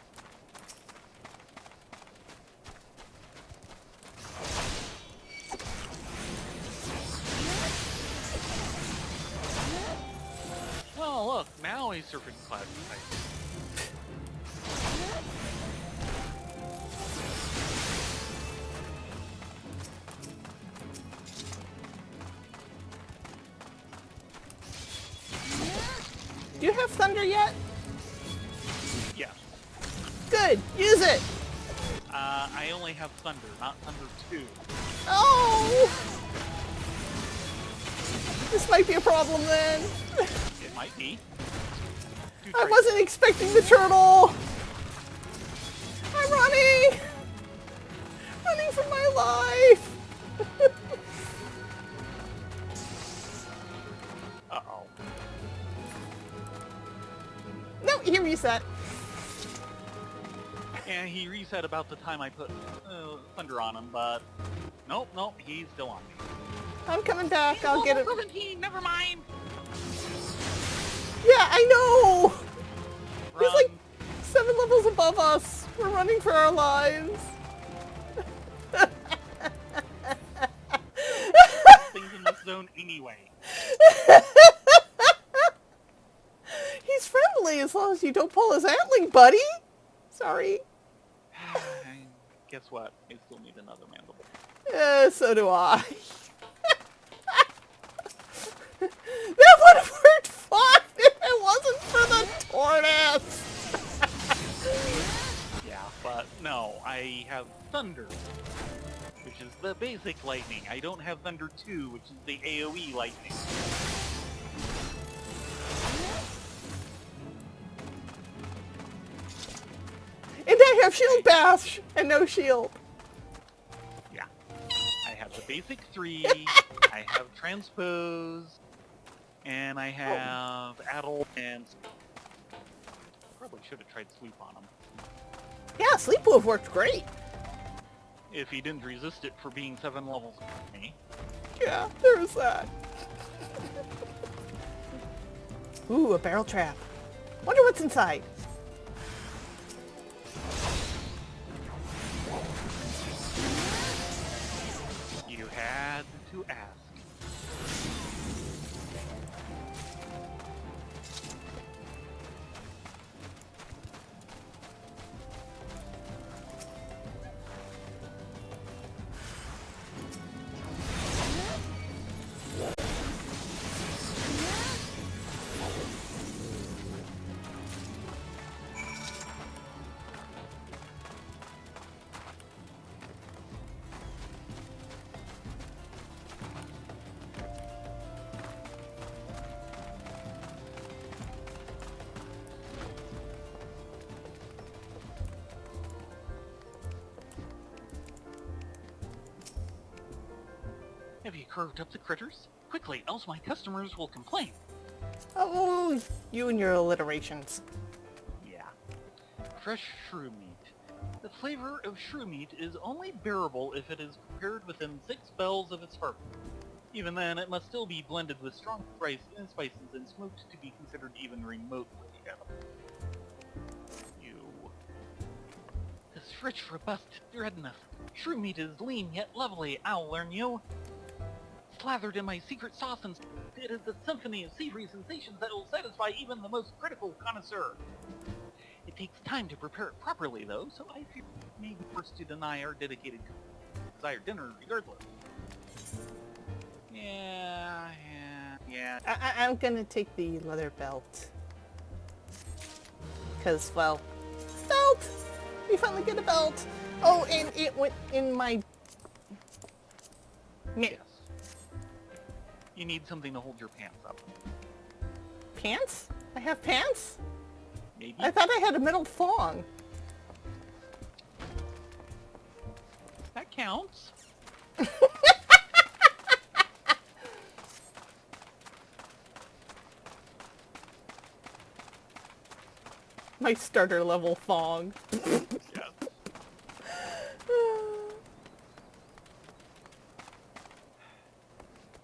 Oh, look, now he's surfing clouds of ice. Do you have thunder yet? Yes. Good. Use it. I only have thunder, not thunder 2. Oh! This might be a problem then. It might be. I wasn't expecting the turtle. I'm running. Running for my life. Uh-oh. No, he reset. And he reset about the time I put thunder on him, but nope, he's still on me. I'm coming back. I'll get it. 17, never mind. Yeah, I know. Run. He's like 7 levels above us. We're running for our lives. Things in this zone anyway. He's friendly as long as you don't pull his antling, buddy. Sorry. Guess what? I still need another mandible. So do I. That would have worked fine if it wasn't for the tortoise. Yeah, but no, I have thunder, which is the basic lightning. I don't have thunder 2, which is the AoE lightning. And I have shield bash and no shield. Yeah. I have the basic 3, I have transpose, and I have addle, and probably should have tried sleep on him. Yeah, sleep would have worked great. If he didn't resist it for being 7 levels above me. Yeah, there was that. Ooh, a barrel trap. Wonder what's inside. You had to ask. Have you curved up the critters? Quickly, else my customers will complain. Oh, you and your alliterations. Yeah. Fresh shrew meat. The flavor of shrew meat is only bearable if it is prepared within 6 bells of its harvest. Even then, it must still be blended with strong spices and smoked to be considered even remotely edible. This rich, robust redness. Shrew meat is lean yet lovely, I'll learn you. Slathered in my secret sauce, and it is the symphony of savory sensations that will satisfy even the most critical connoisseur. It takes time to prepare it properly, though, so I fear we may be forced to deny our dedicated desired dinner regardless. Yeah. I'm gonna take the leather belt. Because, well, belt! We finally get a belt! Oh, and it went in my... Yes. You need something to hold your pants up. Pants? I have pants? Maybe? I thought I had a metal thong. That counts. My starter level thong. Yes.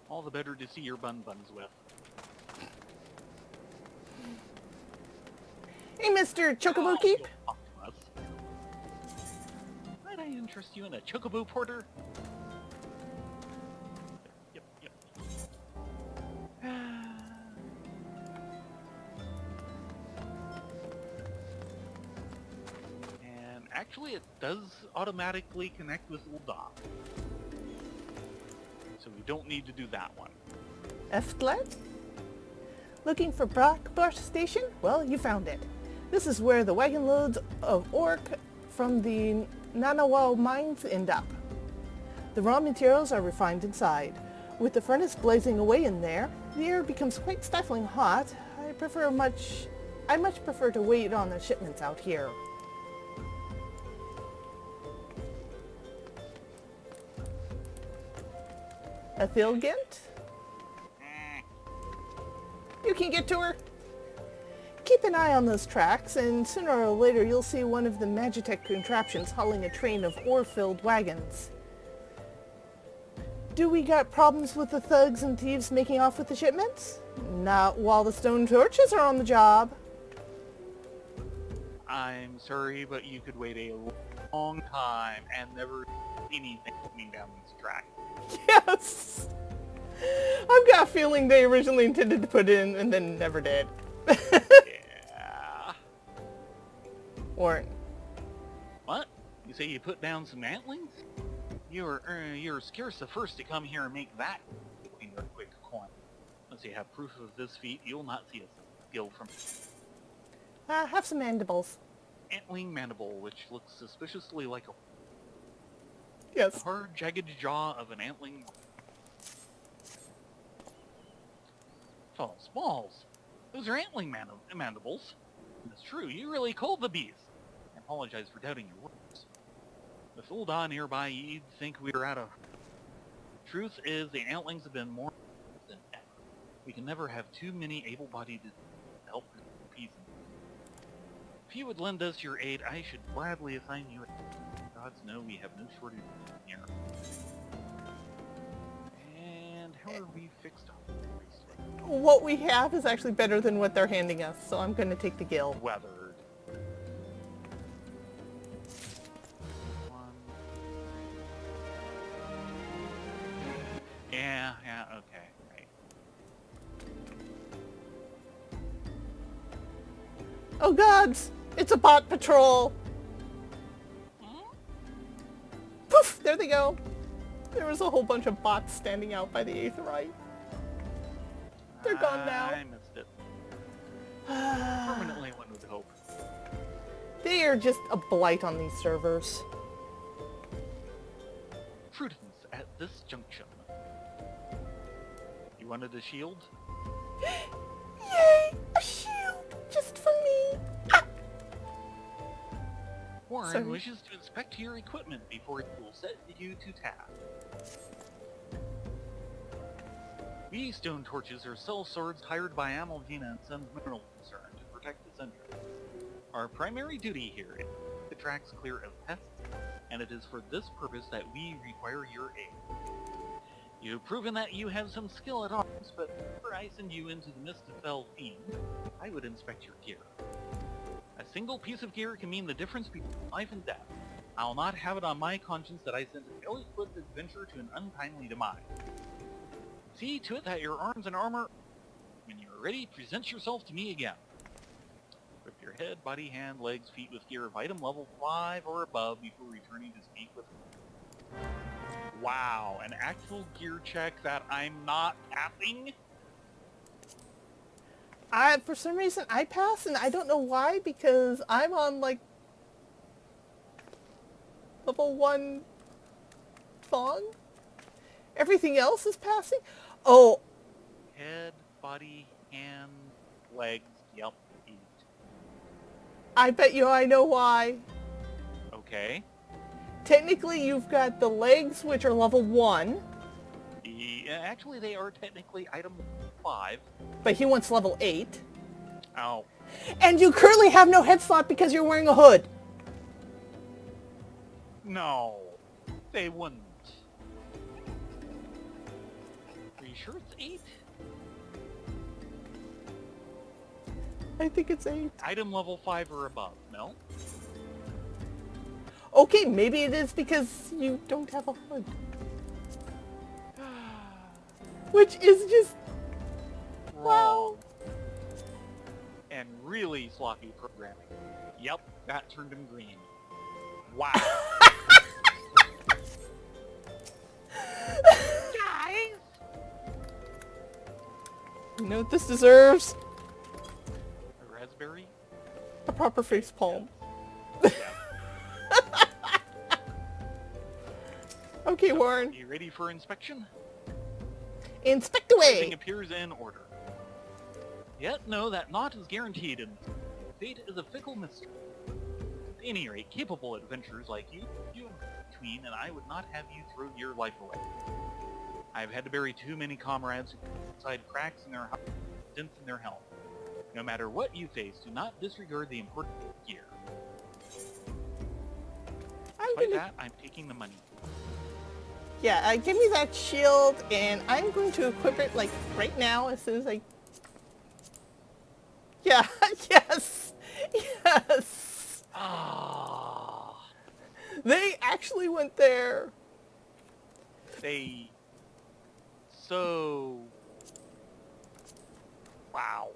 All the better to see your buns with. Hey, Mr. Chocobo Keep. You'll talk to us. Might I interest you in a chocobo porter? Yep. And actually it does automatically connect with Ul'dah. So we don't need to do that one. FFXIV? Looking for Blackbush Station? Well, you found it. This is where the wagon loads of ore from the Nanawa mines end up. The raw materials are refined inside. With the furnace blazing away in there, the air becomes quite stifling hot. I much prefer to wait on the shipments out here. Athilgent? You can get to her. Keep an eye on those tracks, and sooner or later you'll see one of the Magitech contraptions hauling a train of ore-filled wagons. Do we got problems with the thugs and thieves making off with the shipments? Not while the stone torches are on the job. I'm sorry, but you could wait a long time and never see anything coming down this track. Yes! I've got a feeling they originally intended to put in and then never did. Yeah. Or... What? You say you put down some antlings? You're scarce the first to come here and make that quick coin. Unless you have proof of this feat, you'll not see a skill from have some mandibles. antling mandible, which looks suspiciously like a Yes. hard, jagged jaw of an antling. Oh, Smalls. Those are antling mandibles. It's true, you really called the beast. I apologize for doubting your words. With Ul'dah nearby, you'd think we were out of... Truth is, the antlings have been more than ever. We can never have too many able-bodied to help appease them. If you would lend us your aid, I should gladly assign you a... Gods know we have no shortage here. And how are we fixed on? What we have is actually better than what they're handing us, so I'm going to take the gill. Weathered. Yeah, okay, right. Oh gods! It's a bot patrol! Poof! There they go! There was a whole bunch of bots standing out by the Aetheryte. They're gone now. I missed it. Permanently, one would hope. They are just a blight on these servers. Prudence at this junction. You wanted a shield? Yay! A shield! Just for me! Ah! Warren Sorry. wishes to inspect your equipment before he will set you to task. We stone torches are cell swords hired by Amalgina and Sons Mineral Concern to protect the center. Our primary duty here is to keep the tracks clear of pests, and it is for this purpose that we require your aid. You've proven that you have some skill at arms, but before I send you into the midst of fell fiends, I would inspect your gear. A single piece of gear can mean the difference between life and death. I'll not have it on my conscience that I sent an ill-equipped adventurer to an untimely demise. See to it that your arms and armor, when you're ready, present yourself to me again. Equip your head, body, hand, legs, feet with gear of item level 5 or above before returning to speak with me. Wow, an actual gear check that I'm not passing? For some reason I pass, and I don't know why, because I'm on, like, level 1 thong? Everything else is passing? Oh! Head, body, hand, legs, yep, feet. I bet you I know why. Okay. Technically, you've got the legs, which are level 1, Actually, they are technically item 5. but he wants level 8. Ow. And you currently have no head slot because you're wearing a hood. No, they wouldn't. Are you sure it's 8? I think it's 8. Item level 5 or above, no? Okay, maybe it is because you don't have a hood. Which is just... Wrong. And really sloppy programming. Yep, that turned him green. Wow. Guys! You know what this deserves? A raspberry? A proper face palm. Yeah. Okay, Warren. You ready for inspection? Inspect Everything away! appears in order. Yet know that naught is guaranteed, and fate is a fickle mystery. At any rate, capable adventurers like you in between, and I would not have you throw your life away. I've had to bury too many comrades who inside cracks in their dents in their helm. No matter what you face, do not disregard the important gear. Despite that, I'm taking the money. Yeah, give me that shield, and I'm going to equip it, like, right now, as soon as I... Yeah, yes! Yes! Ah, They actually went there! they... So... Wow.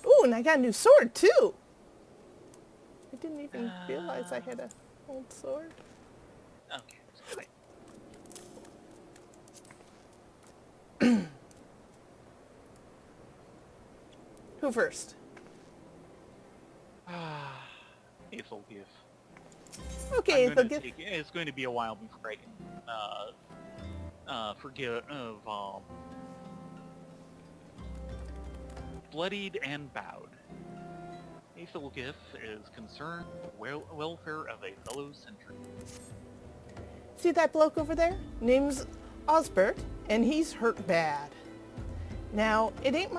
Ooh, and I got a new sword, too! I didn't even realize I had an old sword. Okay. Fine. Who first? Faithful gift. Okay, I'm they'll gonna get... it's going to be a while before I can forget of bloodied and bowed. Faithful gift is concerned with the welfare of a fellow sentry. See that bloke over there? Name's Osbert, and he's hurt bad. Now, it ain't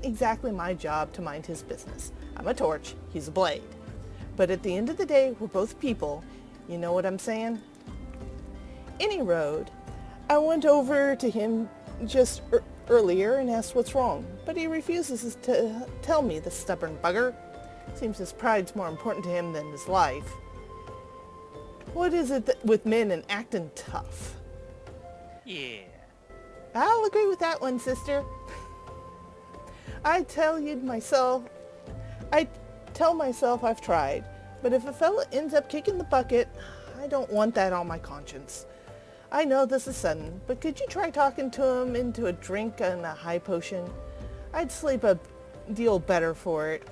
exactly my job to mind his business. I'm a torch, he's a blade. But at the end of the day, we're both people. You know what I'm saying? Any road. I went over to him just earlier and asked what's wrong, but he refuses to tell me, the stubborn bugger. Seems his pride's more important to him than his life. What is it with men and acting tough? Yeah. I'll agree with that one, sister. I tell myself I've tried, but if a fella ends up kicking the bucket, I don't want that on my conscience. I know this is sudden, but could you try talking to him into a drink and a high potion? I'd sleep a deal better for it.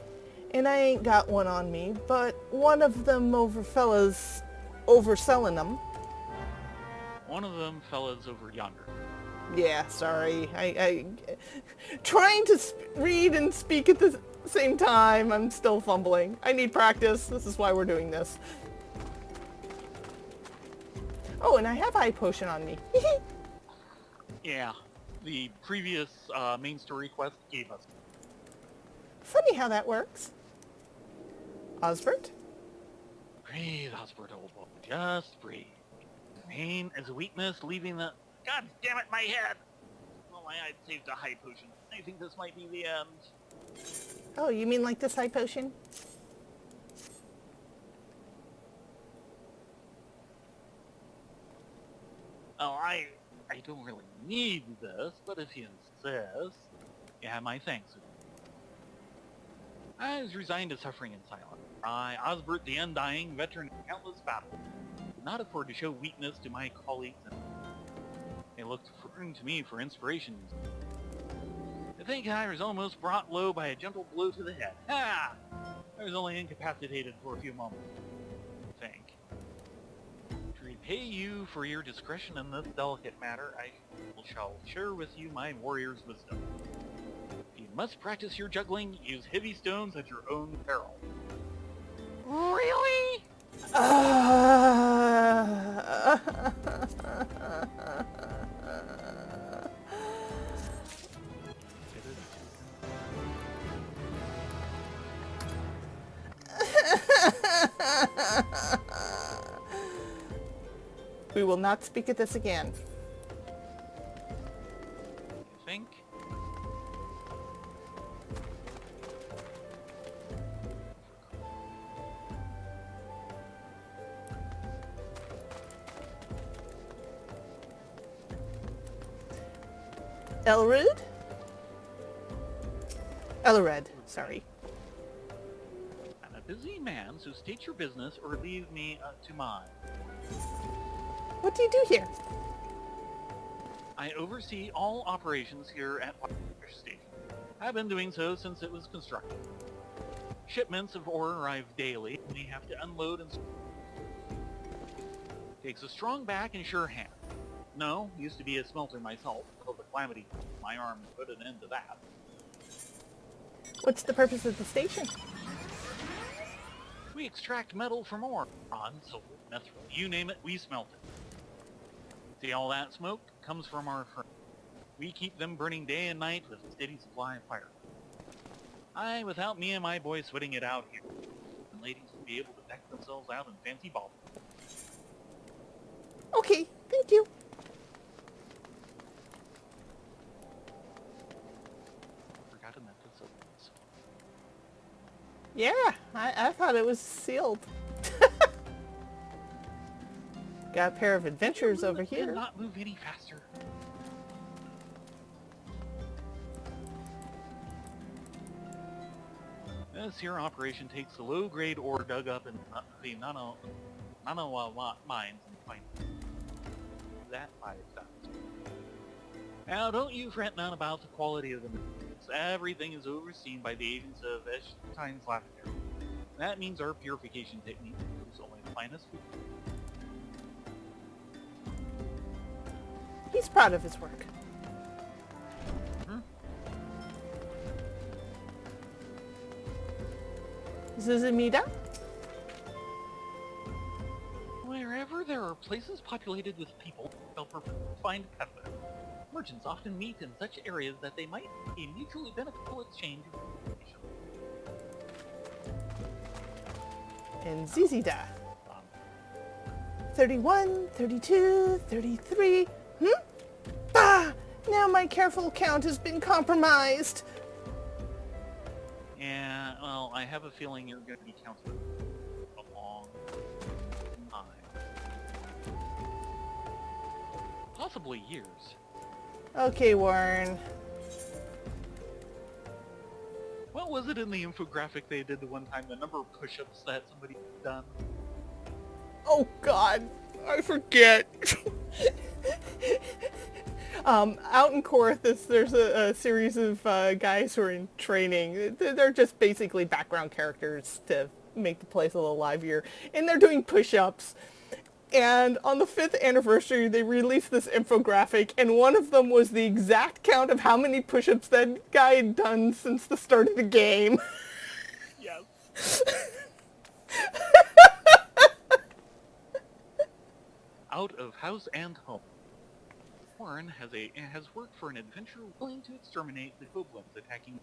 And I ain't got one on me, but one of them fellas overselling them. One of them fellas over yonder. Yeah, sorry. I trying to read and speak at the same time. I'm still fumbling. I need practice. This is why we're doing this. Oh, and I have eye potion on me. Yeah. The previous main story quest gave us. Funny how that works. Osbert? Breathe, Osbert, old boy. Just breathe. Pain is a weakness, leaving the... God damn it, my head! Well, my eyes saved a high potion. I think this might be the end. Oh, you mean like this eye potion? Oh, I don't really need this, but if you insist, you have my thanks. I was resigned to suffering in silence. I, Osbert the Undying, veteran of countless battles, could not afford to show weakness to my colleagues, and they looked to me for inspiration. I think I was almost brought low by a gentle blow to the head. Ha! I was only incapacitated for a few moments, I think. To repay you for your discretion in this delicate matter, I shall share with you my warrior's wisdom. If you must practice your juggling, use heavy stones at your own peril. Really? We will not speak of this again. You think? Elred, sorry. I'm a busy man, so state your business or leave me to mine. What do you do here? I oversee all operations here at Fish Station. I've been doing so since it was constructed. Shipments of ore arrive daily, and we have to unload and... Takes a strong back and sure hand. No, used to be a smelter myself, until the calamity my arm put an end to that. What's the purpose of the station? We extract metal from ore. Bronze, silver, mithril, you name it, we smelt it. See all that smoke? Comes from our furnace. We keep them burning day and night with a steady supply of fire. Without me and my boys sweating it out here, and ladies will be able to deck themselves out in fancy balls. Okay, thank you. Forgot to mention this. Yeah, I thought it was sealed. Got a pair of adventures over here. Cannot move any faster. This here operation takes the low-grade ore dug up in the nano mines and finds that by itself. Now, don't you fret none about the quality of the materials. Everything is overseen by the agents of Einstein's laboratory. That means our purification technique is only the finest food. He's proud of his work. This is Amida? Wherever there are places populated with people, they'll find peddlers. Merchants often meet in such areas that they might be a mutually beneficial exchange of information. And Zizida. 31, 32, 33. Bah! Now my careful count has been compromised. Yeah, well, I have a feeling you're going to be counted a long time. Possibly years. Okay, Warren. What was it in the infographic they did the one time, the number of push-ups that somebody had done? Oh God, I forget. Out in Corinthus, there's a series of guys who are in training. They're just basically background characters to make the place a little livelier. And they're doing push-ups. And on the 5th anniversary, they released this infographic, and one of them was the exact count of how many push-ups that guy had done since the start of the game. Yes. Out of house and home. Warren has worked for an adventurer willing to exterminate the Koblins attacking...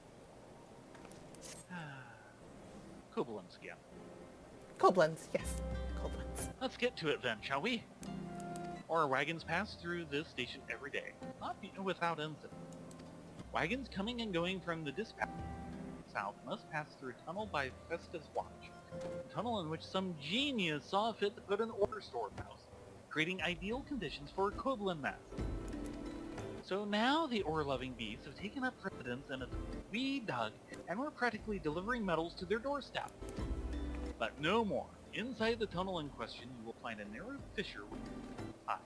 Koblins again. Koblins, yes. Koblins. Let's get to it then, shall we? Our wagons pass through this station every day, not without incident. Wagons coming and going from the dispatch south must pass through a tunnel by Festus Watch. A tunnel in which some genius saw fit to put an ore storehouse, creating ideal conditions for a Koblin nest. So now the ore-loving beasts have taken up residence in a we dug, and we're practically delivering metals to their doorstep. But no more. Inside the tunnel in question, you will find a narrow fissure with eye.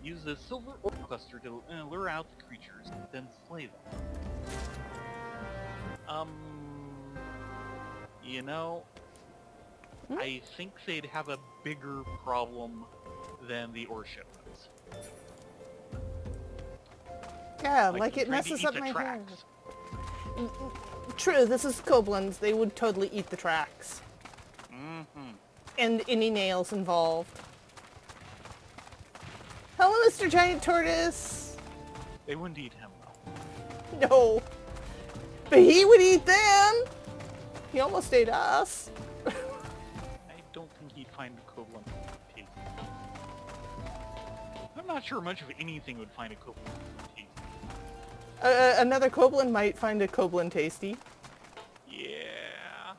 Use this silver ore cluster to lure out the creatures, then slay them. You know, I think they'd have a bigger problem than the ore shipments. Yeah, like it trying to messes eat up the my hair. tracks. True, this is Koblins. They would totally eat the tracks. Mm-hmm. And any nails involved. Hello, Mr. Giant Tortoise. They wouldn't eat him, though. No. But he would eat them. He almost ate us. I don't think he'd find a Koblin tasty. I'm not sure much of anything would find a Koblin tasty. Another Koblin might find a Koblin tasty. Yeah.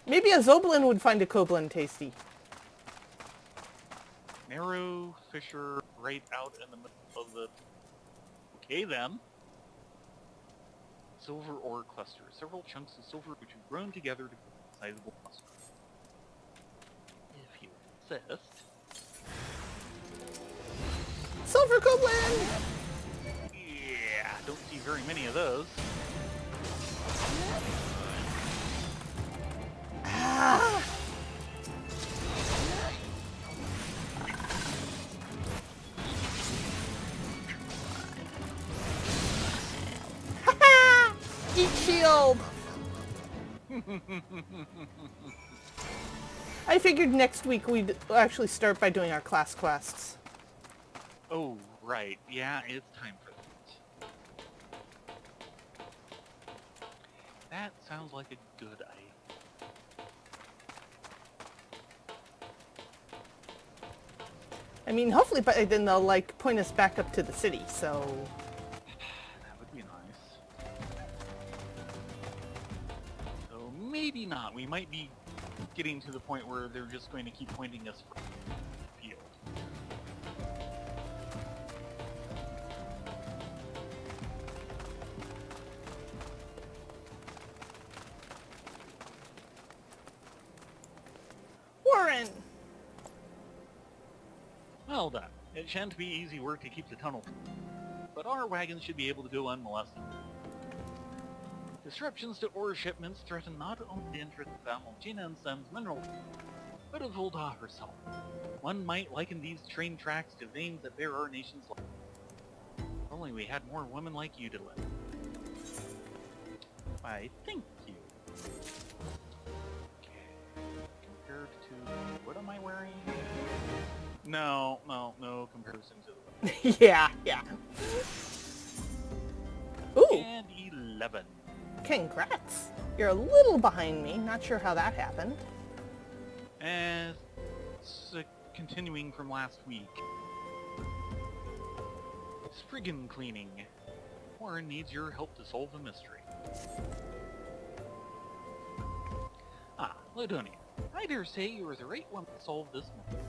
Maybe a Zoblin would find a Koblin tasty. Narrow fissure right out in the middle of the... Okay then. Silver ore cluster. Several chunks of silver which have grown together to form a sizable cluster. If you insist. Silver Koblin! very many of those. Ah! Eat shield! I figured next week we'd actually start by doing our class quests. Oh, right. Yeah, it's time for that. That sounds like a good idea. I mean, hopefully by then they'll, like, point us back up to the city, so... That would be nice. So maybe not. We might be getting to the point where they're just going to keep pointing us for the field. Warren! Well done. It shan't be easy work to keep the tunnel, but our wagons should be able to go unmolested. Disruptions to ore shipments threaten not only the interests of Amalgina and Sun's mineral, but of Ul'dah herself. One might liken these train tracks to veins that bear our nation's life. If only we had more women like you to live. Why, thank you. Compared to... what am I wearing? No comparison to the... Yeah. Ooh, And 11. congrats. You're a little behind me. Not sure how that happened. And it's continuing from last week. Spriggan cleaning. Warren needs your help to solve the mystery. Ladonia, I dare say you are the right one to solve this mystery.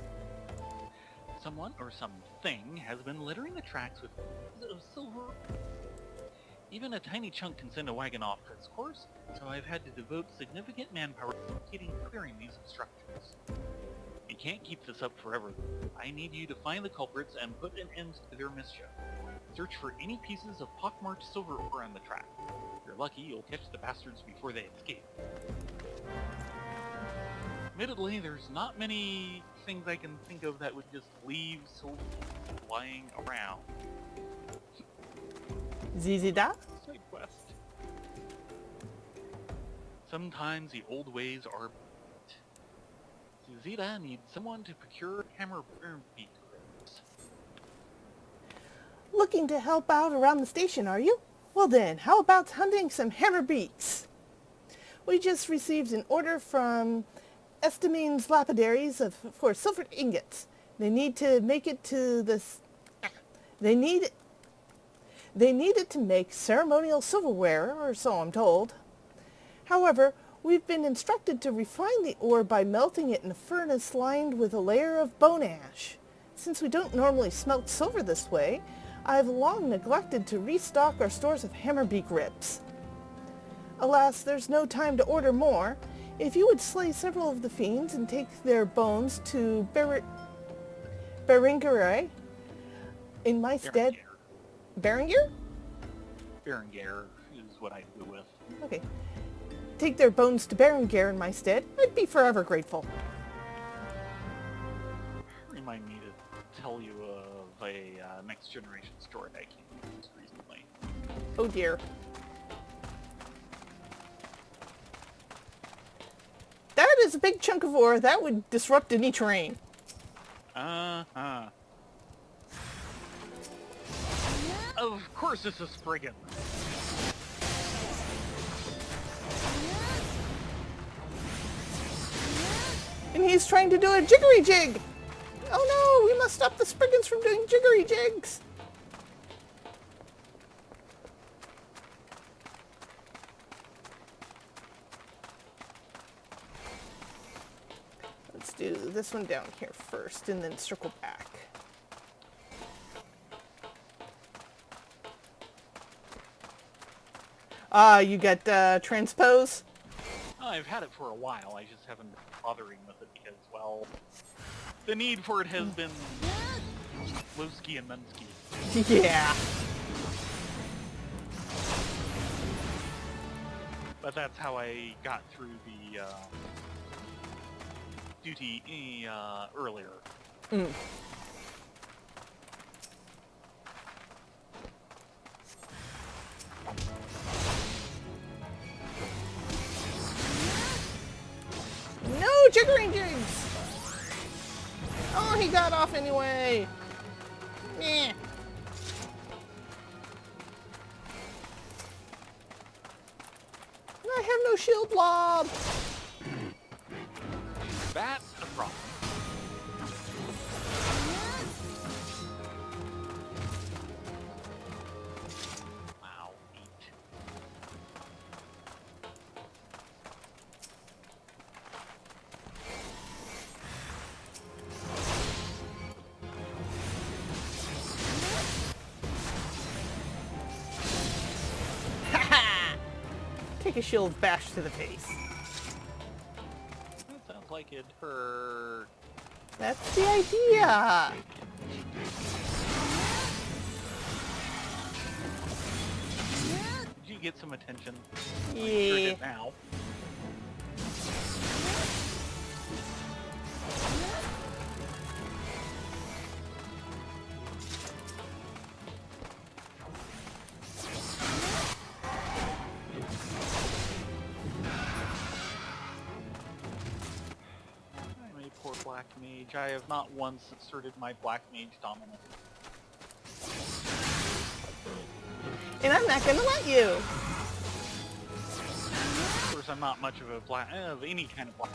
Someone or something has been littering the tracks with pieces of silver. Even a tiny chunk can send a wagon off its course, so I've had to devote significant manpower to locating and clearing these obstructions. We can't keep this up forever. I need you to find the culprits and put an end to their mischief. Search for any pieces of pockmarked silver ore on the track. If you're lucky, you'll catch the bastards before they escape. Admittedly, there's not many things I can think of that would just leave silver lying around. Zizida? Side quest. Sometimes the old ways are bent. Zizida needs someone to procure hammer beak grips. Looking to help out around the station, are you? Well then, how about hunting some hammer beaks? We just received an order from Estamine's lapidaries for silver ingots. They need to make it to this... They need it to make ceremonial silverware, or so I'm told. However, we've been instructed to refine the ore by melting it in a furnace lined with a layer of bone ash. Since we don't normally smelt silver this way, I've long neglected to restock our stores of hammerbeak ribs. Alas, there's no time to order more. If you would slay several of the fiends and take their bones to Berengar in my stead... Berengar? Berengar is what I do with. Okay. Take their bones to Berengar in my stead, I'd be forever grateful. Remind me to tell you of a next generation story I came across recently. Oh dear. That is a big chunk of ore. That would disrupt any terrain. Uh-huh. Of course it's a Spriggan. And he's trying to do a jiggery jig. Oh no, we must stop the Spriggans from doing jiggery jigs. Let's do this one down here first and then circle back. You got transpose? I've had it for a while, I just haven't been bothering with it because, well, the need for it has been Lowski and Munsky. Yeah. But that's how I got through the duty earlier. Mm. No, chickering jigs! Oh, he got off anyway. Meh. I have no shield blob. That's a problem. Wow, 8. Take a shield bash to the face. That sounds like it hurt. That's the idea. Did you get some attention? Yeah. Sure did now. I'm a poor black mage. I have not once asserted my black mage dominance. And I'm not gonna let you. Of course, I'm not much of a black of any kind of black.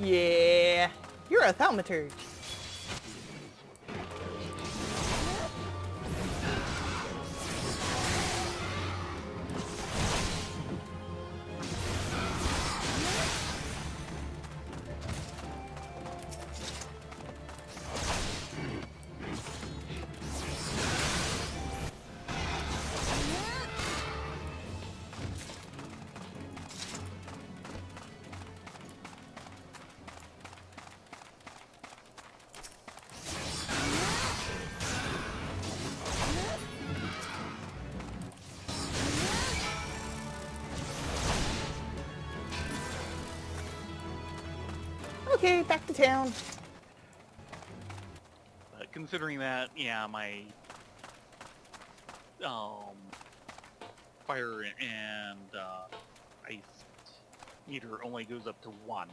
Yeah. You're a thaumaturge. Okay, back to town. But considering that, yeah, my fire and ice meter only goes up to 1.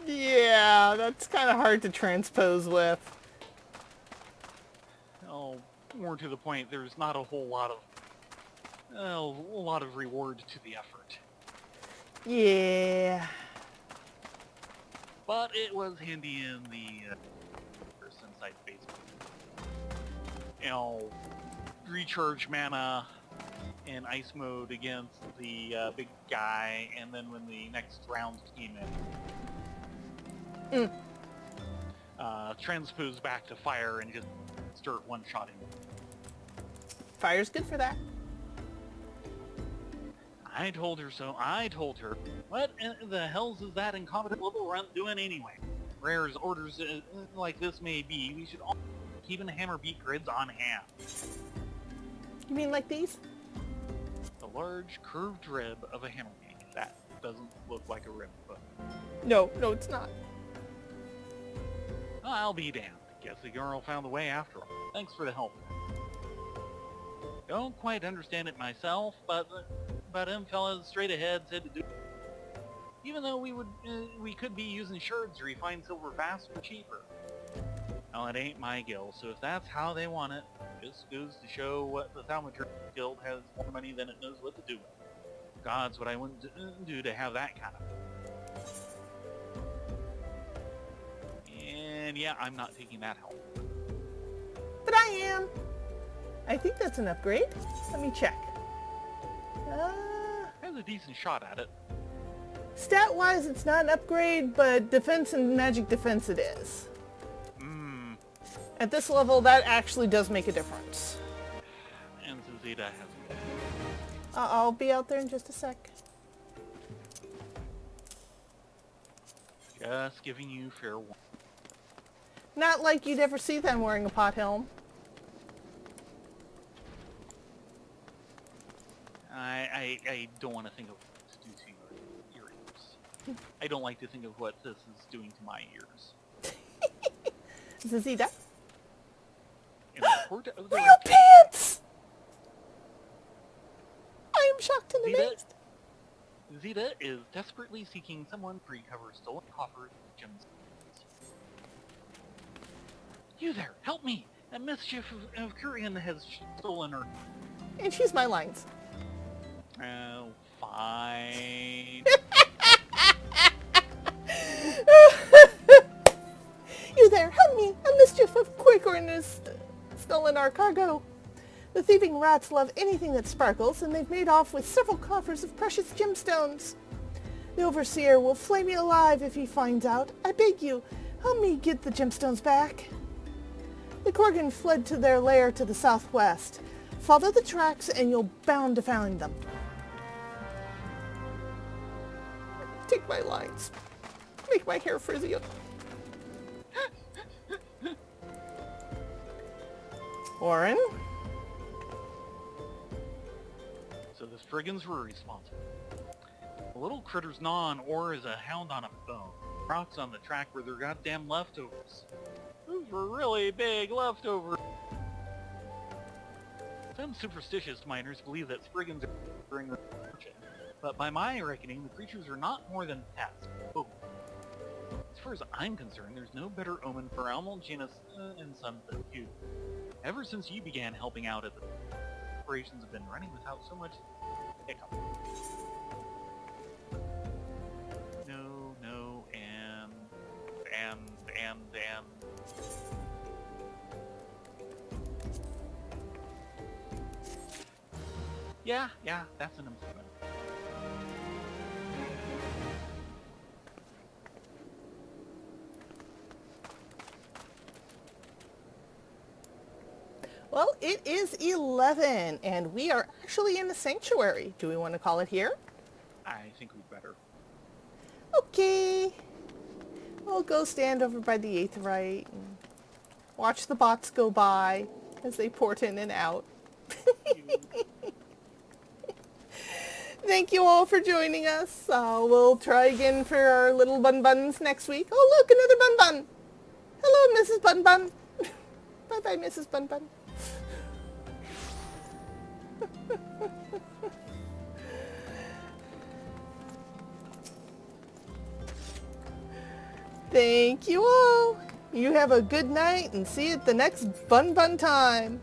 Yeah, that's kind of hard to transpose with. Oh, more to the point, there's not a whole lot of reward to the effort. Yeah. But it was handy in the inside basement. You know, recharge mana in ice mode against the big guy, and then when the next round came in, transpose back to fire and just start one-shotting. Fire's good for that. I told her so. I told her. What in the hells is that incompetent little runt doing anyway? Rare as orders like this may be, we should all keep the hammer beat grids on hand. You mean like these? The large curved rib of a hammer beat. That doesn't look like a rib, but No, it's not. I'll be damned. Guess the girl found the way after all. Thanks for the help. Don't quite understand it myself, but them fellas straight ahead said to do. Even though we could be using shards to refine silver faster or cheaper. Well, it ain't my guild, so if that's how they want it, just goes to show what the Thaumaturge Guild has more money than it knows what to do with. God's what I wouldn't do to have that kind of. And yeah, I'm not taking that help. But I am. I think that's an upgrade. Let me check. Has a decent shot at it. Stat-wise, it's not an upgrade, but defense and magic defense it is. At this level, that actually does make a difference. And Zeta has. I'll be out there in just a sec. Just giving you fair warning. Not like you'd ever see them wearing a pot helm. I don't want to think of what to do to your ears. I don't like to think of what this is doing to my ears. Is this Ul'dah? In the court of the Real Red King, pants! I am shocked and Ul'dah, amazed. Ul'dah is desperately seeking someone to recover stolen coffers and gems. You there, help me! A mischief of Kurian has stolen her. And she's my lines. Oh, fine. You there, help me! A mischief of Quakerin has stolen our cargo. The thieving rats love anything that sparkles, and they've made off with several coffers of precious gemstones. The Overseer will flay me alive if he finds out. I beg you, help me get the gemstones back. The Korgan fled to their lair to the southwest. Follow the tracks and you'll bound to find them. Take my lines. Make my hair frizzy. Warren? So the Spriggans were responsible. The little critters gnaw on ore as a hound on a bone. Rocks on the track were their goddamn leftovers. Those were really big leftovers. Some superstitious miners believe that Spriggans are during the fortune, but by my reckoning, the creatures are not more than pests. Oh. As far as I'm concerned, there's no better omen for Almulgenius and Sons than you. Ever since you began helping out at the operations have been running without so much hiccup. No, and... Yeah, that's an improvement. Well, it is 11, and we are actually in the sanctuary. Do we want to call it here? I think we'd better. Okay. We'll go stand over by the Aetheryte and watch the bots go by as they port in and out. Thank you all for joining us. We'll try again for our little bun buns next week. Oh, look, another bun bun. Hello, Mrs. Bun Bun. Bye-bye, Mrs. Bun Bun. Thank you all. You have a good night and see you at the next bun bun time.